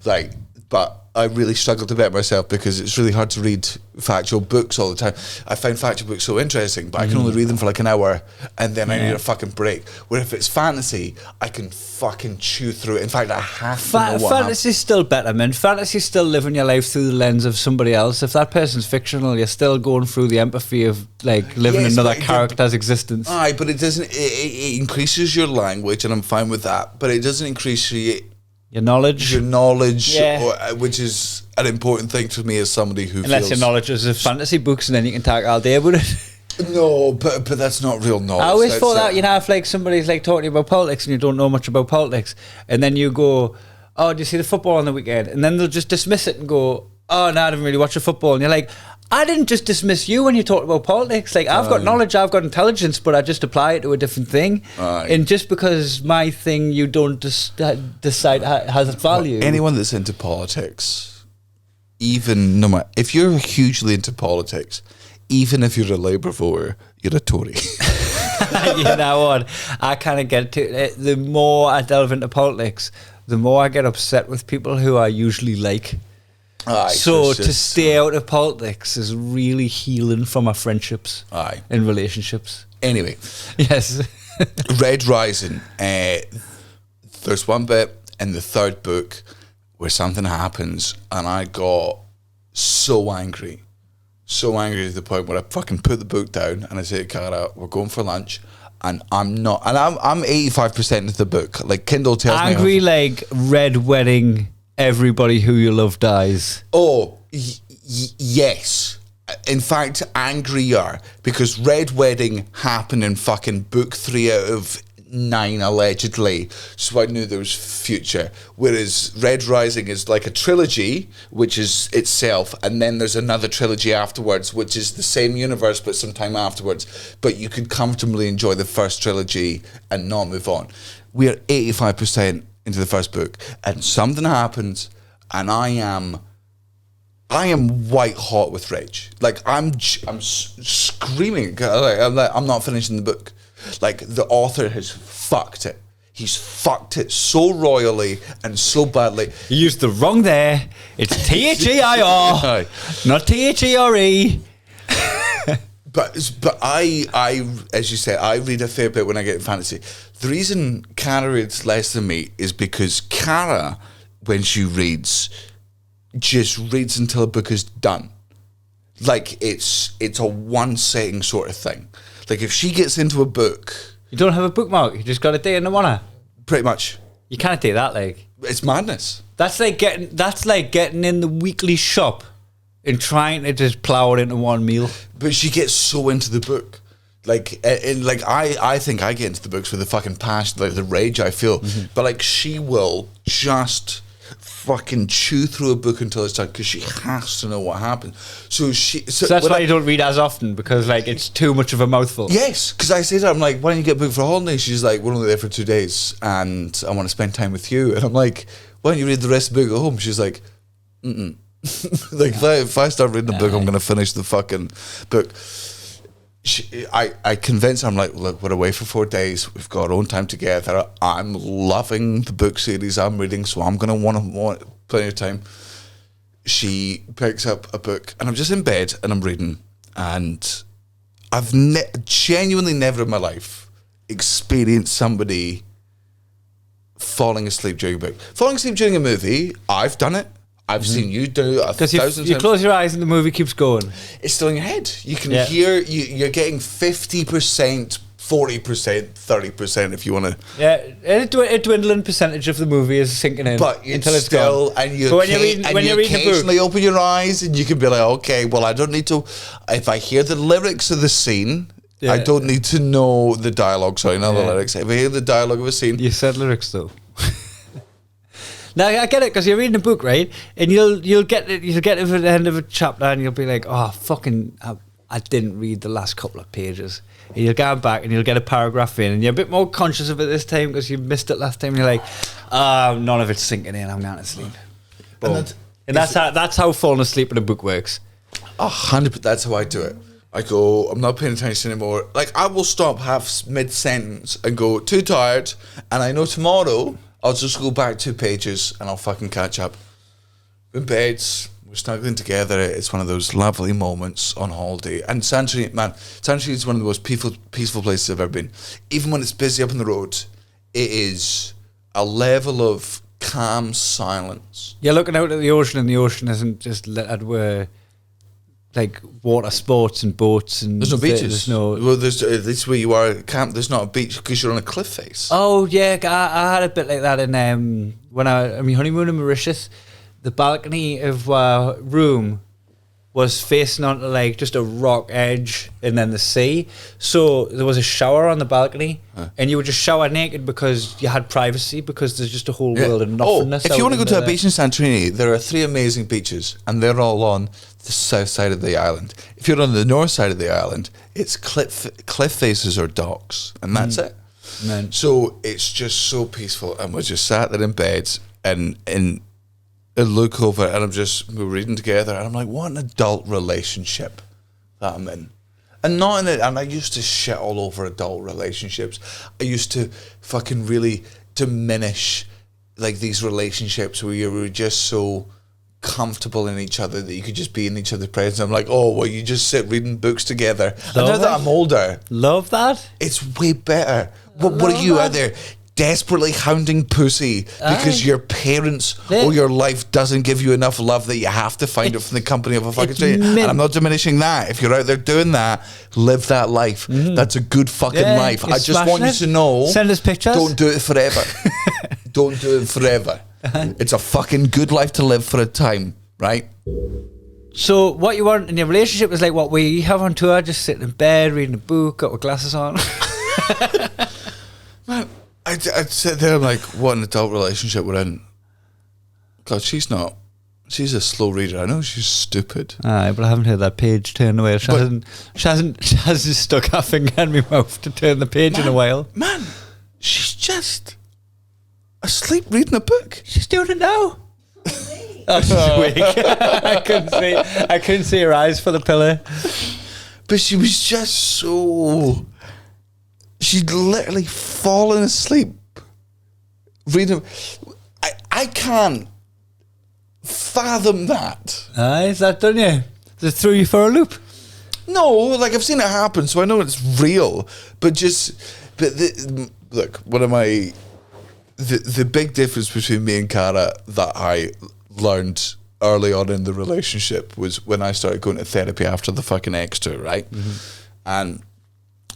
Speaker 3: like, but I really struggle to better myself because it's really hard to read factual books all the time. I find factual books so interesting, but I can only read them for like an hour and then I need a fucking break. Where if it's fantasy, I can fucking chew through it. In fact, I have to know what
Speaker 2: Fantasy's still better, man. Fantasy's still living your life through the lens of somebody else. If that person's fictional, you're still going through the empathy of like living another character's existence.
Speaker 3: Aye, but it doesn't. It increases your language, and I'm fine with that. But it doesn't increase
Speaker 2: your knowledge.
Speaker 3: Which is an important thing to me as somebody who
Speaker 2: Unless your knowledge is of fantasy books and then you can talk all day about it.
Speaker 3: No, but that's not real knowledge.
Speaker 2: I always thought that, you know, if like somebody's like talking to you about politics and you don't know much about politics, and then you go, oh, do you see the football on the weekend? And then they'll just dismiss it and go, oh, no, I didn't really watch the football. And you're like, I didn't just dismiss you when you talked about politics. Like, I've got knowledge, I've got intelligence, but I just apply it to a different thing. And just because my thing you don't decide has value.
Speaker 3: Anyone that's into politics, even no matter, if you're hugely into politics, even if you're a Labour voter, you're a Tory.
Speaker 2: You know what? I kind of get to it. The more I delve into politics, the more I get upset with people who I usually like. So to stay out of politics is really healing for my friendships and relationships.
Speaker 3: Anyway,
Speaker 2: yes.
Speaker 3: Red Rising. There's one bit in the third book where something happens, and I got so angry to the point where I fucking put the book down and I said, Cara, we're going for lunch. And I'm 85% into the book. Like Kindle tells me.
Speaker 2: Angry like Red Wedding. Everybody who you love dies.
Speaker 3: Oh, yes. In fact, angrier, because Red Wedding happened in fucking book 3 out of 9, allegedly. So I knew there was future. Whereas Red Rising is like a trilogy, which is itself, and then there's another trilogy afterwards, which is the same universe, but some time afterwards. But you could comfortably enjoy the first trilogy and not move on. We are 85% into the first book, and something happens, and I am white hot with rage. Like I'm screaming. I'm not finishing the book. Like the author has fucked it. He's fucked it so royally and so badly.
Speaker 2: You used the wrong there. It's THEIR, not THERE.
Speaker 3: But I, as you say, I read a fair bit when I get in fantasy. The reason Cara reads less than me is because Cara, when she reads, just reads until a book is done. Like it's a one setting sort of thing. Like if she gets into a book,
Speaker 2: you don't have a bookmark. You just got a day in the wanna.
Speaker 3: Pretty much.
Speaker 2: You can't do that. Like
Speaker 3: it's madness.
Speaker 2: That's like getting in the weekly shop and trying to just plow it into one meal.
Speaker 3: But she gets so into the book. Like, I think I get into the books with the fucking passion, like the rage I feel. Mm-hmm. But like, she will just fucking chew through a book until it's done because she has to know what happened. So
Speaker 2: that's why you don't read as often, because like it's too much of a mouthful.
Speaker 3: Yes, because I say to her, I'm like, why don't you get booked for a holiday? She's like, we're only there for 2 days and I want to spend time with you. And I'm like, why don't you read the rest of the book at home? She's like, like if I start reading the book, I'm going to finish the fucking book. I convince her, I'm like, look, we're away for 4 days. We've got our own time together. I'm loving the book series I'm reading, so I'm going to want plenty of time. She picks up a book, and I'm just in bed, and I'm reading, and I've genuinely never in my life experienced somebody falling asleep during a book. Falling asleep during a movie, I've done it. I've seen you do it
Speaker 2: Because
Speaker 3: 1,000
Speaker 2: you
Speaker 3: times.
Speaker 2: close your eyes and the movie keeps going.
Speaker 3: It's still in your head. You can
Speaker 2: Yeah.
Speaker 3: hear, you're getting 50%, 40%, 30% if you want to.
Speaker 2: Yeah, a dwindling percentage of the movie is sinking in
Speaker 3: But you
Speaker 2: until it's
Speaker 3: still,
Speaker 2: gone.
Speaker 3: and you,
Speaker 2: But when you're reading, when
Speaker 3: you
Speaker 2: you're reading a book,
Speaker 3: occasionally open your eyes and you can be like, okay, well, I don't need to, if I hear the lyrics of the scene,
Speaker 2: Yeah.
Speaker 3: I don't need to know the dialogue. Sorry, not the
Speaker 2: Yeah.
Speaker 3: lyrics. If I hear the dialogue of a scene,
Speaker 2: you said lyrics though. Now I get it because you're reading a book, right? And you'll get to the end of a chapter and you'll be like, oh fucking, I didn't read the last couple of pages. And you'll go back and you'll get a paragraph in, and you're a bit more conscious of it this time because you missed it last time. And you're like, none of it's sinking in. I'm going to sleep. Boom. And that's how falling asleep in a book works.
Speaker 3: 100%. That's how I do it. I go, I'm not paying attention anymore. Like, I will stop half mid-sentence and go, too tired, and I know tomorrow I'll just go back 2 pages and I'll fucking catch up. In bed, we're snuggling together. It's one of those lovely moments on holiday. And Santorini, man, Santorini is one of the most peaceful places I've ever been. Even when it's busy up on the road, it is a level of calm silence.
Speaker 2: You're looking out at the ocean, and the ocean isn't just littered with like water sports and boats and
Speaker 3: There's no beaches.
Speaker 2: There's no.
Speaker 3: Well, there's at least where you are at camp. There's not a beach because you're on a cliff face.
Speaker 2: Oh yeah, I had a bit like that in when I mean honeymoon in Mauritius. The balcony of our room was facing onto like just a rock edge and then the sea. So there was a shower on the balcony, and you would just shower naked because you had privacy, because there's just a whole world of nothingness.
Speaker 3: If you want to go to a
Speaker 2: there.
Speaker 3: beach in Santorini, there are 3 amazing beaches, and they're all on the south side of the island. If you're on the north side of the island, it's cliff faces or docks, and that's it.
Speaker 2: Man.
Speaker 3: So it's just so peaceful, and we're just sat there in bed, and I look over, and we're reading together, and I'm like, what an adult relationship that I'm in. And not in it, and I used to shit all over adult relationships. I used to fucking really diminish like these relationships where you were just so comfortable in each other that you could just be in each other's presence. I'm like, oh, well, you just sit reading books together. And now that I'm older,
Speaker 2: Love that.
Speaker 3: it's way better. What are you out there desperately hounding pussy because your parents or your life doesn't give you enough love that you have to find it from the company of a fucking stranger? And I'm not diminishing that. If you're out there doing that, live that life. That's a good fucking life. I just want you to know.
Speaker 2: Send us pictures.
Speaker 3: Don't do it forever. Don't do it forever. It's a fucking good life to live for a time, right?
Speaker 2: So what you want in your relationship is like what we have on tour, just sitting in bed, reading a book, got with glasses on.
Speaker 3: Man, I'd sit there and like, what an adult relationship we're in. God, she's not. She's a slow reader. I know she's stupid.
Speaker 2: Aye, but I haven't heard that page turn away. She hasn't stuck her finger in my mouth to turn the page in a while.
Speaker 3: Man, she's just asleep reading a book.
Speaker 2: She's doing it now. Oh, she's awake. I couldn't see her eyes for the pillow.
Speaker 3: But she was just so... She'd literally fallen asleep reading. I can't fathom that.
Speaker 2: Aye, is that done you? Does it throw you for a loop?
Speaker 3: No, like I've seen it happen, so I know it's real. But look, one of my... The big difference between me and Cara that I learned early on in the relationship was when I started going to therapy after the fucking extra, right? Mm-hmm. And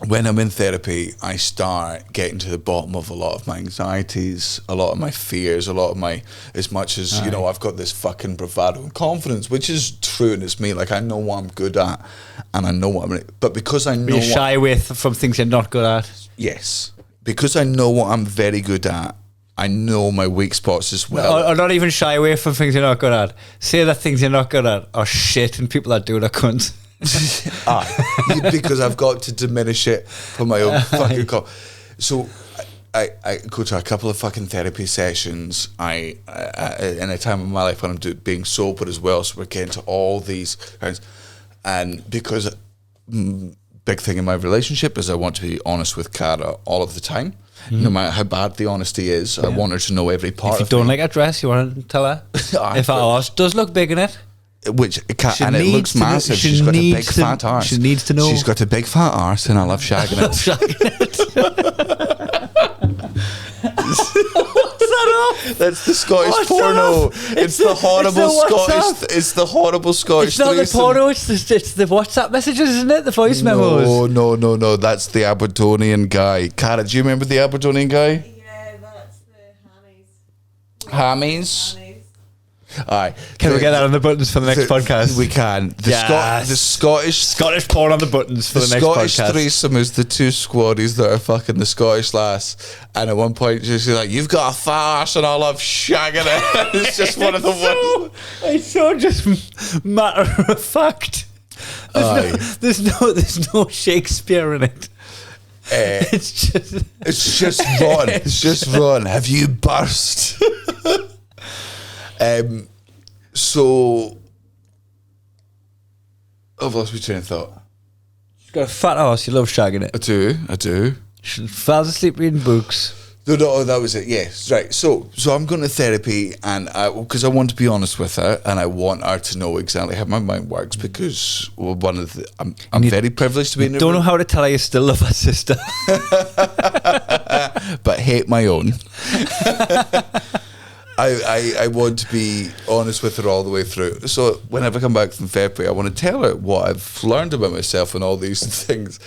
Speaker 3: when I'm in therapy, I start getting to the bottom of a lot of my anxieties, a lot of my fears, a lot of my, as much as, you know, I've got this fucking bravado and confidence, which is true and it's me. Like, I know what I'm good at and I know what I'm, but because I know
Speaker 2: you shy away from things you're not good at.
Speaker 3: Yes. Because I know what I'm very good at, I know my weak spots as well.
Speaker 2: Or not even shy away from things you're not good at. Say that things you're not good at are shit and people that do it are cunts.
Speaker 3: Because I've got to diminish it for my own fucking call. So I go to a couple of fucking therapy sessions. I in a time of my life when I'm being sober as well, so we're getting to all these kinds. And because big thing in my relationship is I want to be honest with Cara all of the time. No matter how bad the honesty is, I want her to know every part of
Speaker 2: If you don't like her dress, you want to tell her. If her arse does look big in it.
Speaker 3: Which and it looks massive. She's got a big fat arse.
Speaker 2: She needs to know.
Speaker 3: She's got a big fat arse, and I love shagging it.
Speaker 2: What's off.
Speaker 3: That's the Scottish
Speaker 2: What's
Speaker 3: porno.
Speaker 2: that?
Speaker 3: It's the horrible
Speaker 2: it's the
Speaker 3: Scottish. It's the horrible Scottish.
Speaker 2: It's not the
Speaker 3: threesome.
Speaker 2: porno. It's the WhatsApp messages, isn't it? The voice memos.
Speaker 3: No. That's the Aberdonian guy. Cara, do you remember the Aberdonian guy?
Speaker 4: Yeah, that's the hammies.
Speaker 3: Hammies. Aye.
Speaker 2: Can we get that on the buttons for the next podcast?
Speaker 3: We can. The
Speaker 2: Scottish porn on the buttons for the next
Speaker 3: Scottish
Speaker 2: podcast.
Speaker 3: threesome is the two squaddies that are fucking the Scottish lass, and at one point she's like, "You've got a farce, and I love shagging it." It's just one of the ones.
Speaker 2: It's so just matter of fact. There's no Shakespeare in it. It's just
Speaker 3: Ron. It's just Ron. Have you burst? So I've lost my train of thought.
Speaker 2: She's got a fat ass. You love shagging it.
Speaker 3: I do.
Speaker 2: She falls asleep reading books.
Speaker 3: No, that was it. Yes, right. So I'm going to therapy, and because I want to be honest with her, and I want her to know exactly how my mind works. Because I'm very privileged to be in.
Speaker 2: Don't know how to tell her you still love her sister,
Speaker 3: but hate my own. I want to be honest with her all the way through. So whenever I come back from therapy, I want to tell her what I've learned about myself and all these things,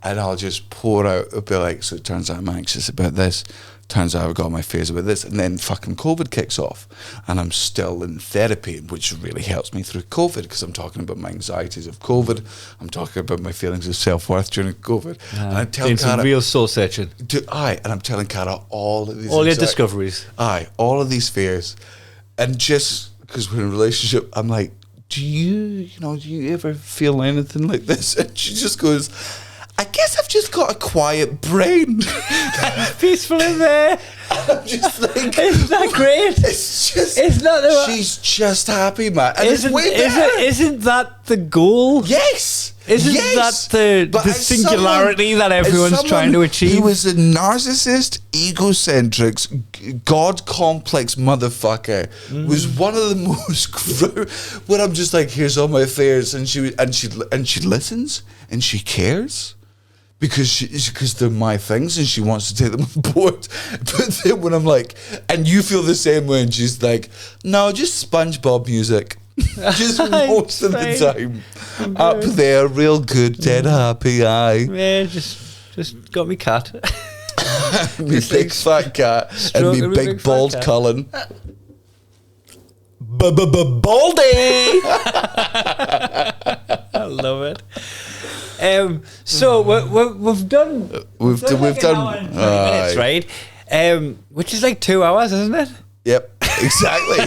Speaker 3: and I'll just pour out a bit like, so it turns out I'm anxious about this, turns out I've got my fears about this, and then fucking COVID kicks off, and I'm still in therapy, which really helps me through COVID, because I'm talking about my anxieties of COVID, I'm talking about my feelings of self-worth during COVID, and I'm telling
Speaker 2: doing some real soul searching.
Speaker 3: And I'm telling Cara all of these
Speaker 2: All your discoveries.
Speaker 3: all of these fears, and just because we're in a relationship, I'm like, do you ever feel anything like this? And she just goes, I guess I've just got a quiet brain.
Speaker 2: Peaceful in there.
Speaker 3: I'm just like,
Speaker 2: Isn't that great?
Speaker 3: It's not. She's just happy, man. And it's way better.
Speaker 2: Isn't that the goal?
Speaker 3: Yes.
Speaker 2: Isn't
Speaker 3: yes.
Speaker 2: that
Speaker 3: But
Speaker 2: the
Speaker 3: as
Speaker 2: singularity
Speaker 3: someone-
Speaker 2: that
Speaker 3: as
Speaker 2: everyone's
Speaker 3: someone
Speaker 2: trying to achieve?
Speaker 3: He was a narcissist, egocentric, God complex motherfucker. Was one of the most. When I'm just like, here's all my fears, and she listens and she cares. Because they're my things and she wants to take them on board. But then when I'm like, and you feel the same way, and she's like, no, just SpongeBob music. Just most of the time. Up there, real good, dead happy, aye.
Speaker 2: Yeah, just got me cat.
Speaker 3: Me big fat cat and me big bald Cullen. Baldy!
Speaker 2: I love it. So we've done
Speaker 3: We've
Speaker 2: like an
Speaker 3: done
Speaker 2: hour and 20 minutes, right? Which is like 2 hours, isn't it?
Speaker 3: Yep, exactly.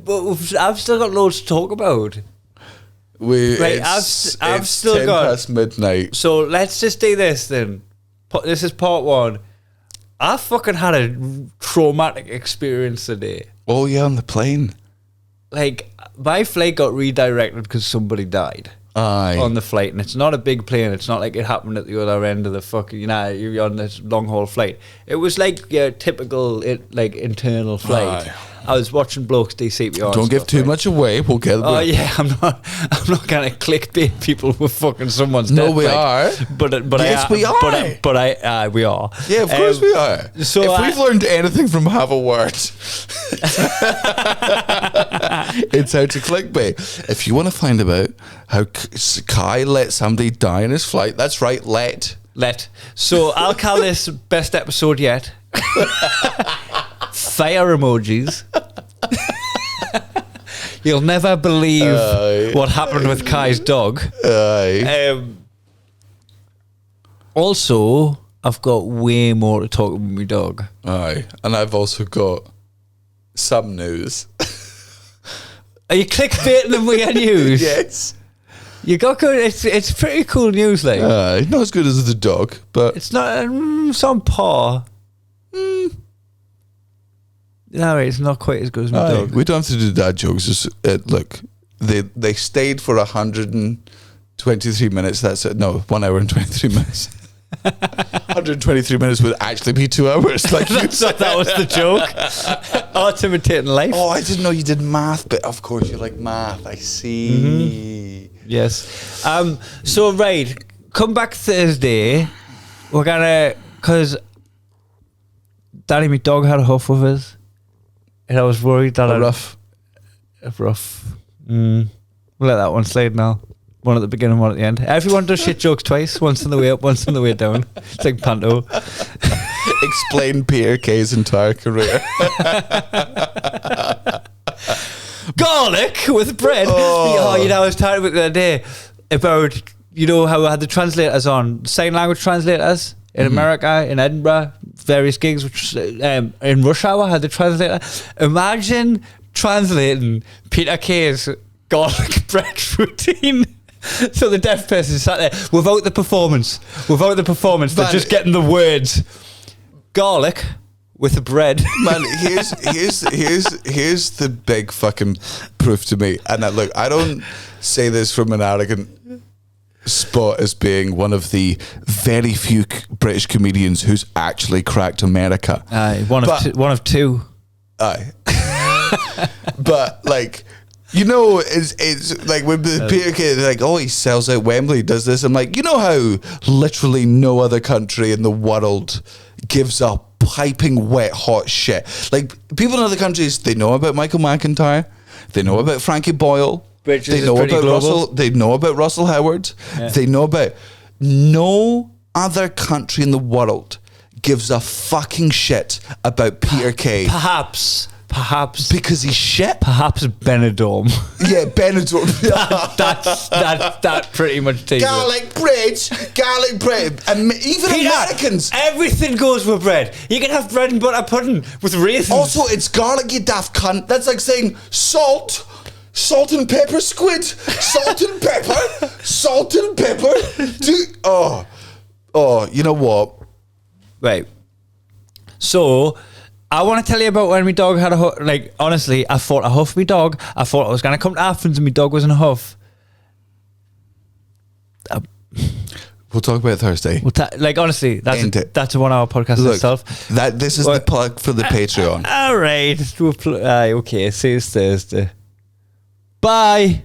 Speaker 2: But I've still got loads to talk about. I've still
Speaker 3: 10
Speaker 2: got
Speaker 3: past midnight.
Speaker 2: So let's just do this then. This is part one. I fucking had a traumatic experience today.
Speaker 3: Oh yeah, on the plane.
Speaker 2: Like, my flight got redirected because somebody died.
Speaker 3: Aye.
Speaker 2: On the flight, and it's not a big plane. It's not like it happened at the other end of the fucking, you're on this long haul flight. It was like your typical internal flight.
Speaker 3: Aye.
Speaker 2: I was watching blokes do CPR.
Speaker 3: Don't give too much away. We'll get.
Speaker 2: Oh yeah, I'm not gonna clickbait people with fucking someone's
Speaker 3: No,
Speaker 2: death.
Speaker 3: we are.
Speaker 2: But
Speaker 3: Yes, we are.
Speaker 2: we are.
Speaker 3: Yeah, of course we are.
Speaker 2: So
Speaker 3: if we've learned anything from Have a Word, it's how to clickbait. If you want to find about how Kai let somebody die in his flight, that's right, let.
Speaker 2: So I'll call this best episode yet. Fire emojis. You'll never believe what happened with Kai's dog. Also, I've got way more to talk about my dog.
Speaker 3: Aye, and I've also got some news.
Speaker 2: Are you clickbaiting them with your news?
Speaker 3: Yes.
Speaker 2: You got good. It's pretty cool news, like.
Speaker 3: Not as good as the dog, but
Speaker 2: It's not. It's on par. No, it's not quite as good as my dog.
Speaker 3: we don't have to do dad jokes. Look, they stayed for 123 minutes. That's it. No, 1 hour and 23 minutes. 123 minutes would actually be 2 hours. Like you said.
Speaker 2: That was the joke. Imitating life.
Speaker 3: Oh, I didn't know you did math, but of course you like math. I see.
Speaker 2: Yes. So right, come back Thursday. We're gonna, because Danny, my dog, had a huff with us, and I was worried that
Speaker 3: A rough.
Speaker 2: A rough. We'll let that one slide now. One at the beginning, one at the end. Everyone does shit jokes twice. Once on the way up, once on the way down. It's like panto.
Speaker 3: Explain Peter Kay's entire career.
Speaker 2: Garlic with bread. Oh, you know, I was talking about the other day about, you know, how I had the translators on, sign language translators in America, in Edinburgh, various gigs, which in rush hour I had the translator. Imagine translating Peter Kay's garlic bread routine. So the deaf person sat there without the performance. They're just getting the words. Garlic with the bread.
Speaker 3: Man, here's the big fucking proof to me. And look, I don't say this from an arrogant spot as being one of the very few British comedians who's actually cracked America.
Speaker 2: One of two.
Speaker 3: Aye. But like, you know, it's like when the Peter Kay, like, oh, he sells out Wembley, does this. I'm like, you know how literally no other country in the world gives a piping wet hot shit. Like, people in other countries, they know about Michael McIntyre, they know about Frankie Boyle,
Speaker 2: Bridges
Speaker 3: they know about
Speaker 2: global.
Speaker 3: Russell, they know about Russell Howard, they know about no other country in the world gives a fucking shit about Peter Kay.
Speaker 2: Perhaps
Speaker 3: Because he's shit.
Speaker 2: Perhaps Benidorm.
Speaker 3: Yeah, Benidorm.
Speaker 2: that pretty much takes it.
Speaker 3: Garlic bread. Even
Speaker 2: Peter,
Speaker 3: Americans.
Speaker 2: Everything goes with bread. You can have bread and butter pudding with raisins.
Speaker 3: Also, it's garlic, you daft cunt. That's like saying salt and pepper squid. Salt and pepper. You know what?
Speaker 2: Right. So, I want to tell you about when my dog had a huff. Like, honestly, I thought I huffed my dog. I thought I was going to come to Athens and my dog was in a huff.
Speaker 3: We'll talk about it Thursday.
Speaker 2: Like, honestly, that's a 1 hour podcast
Speaker 3: Look,
Speaker 2: itself.
Speaker 3: This is the plug for the Patreon.
Speaker 2: All right. Okay, see you Thursday. Bye.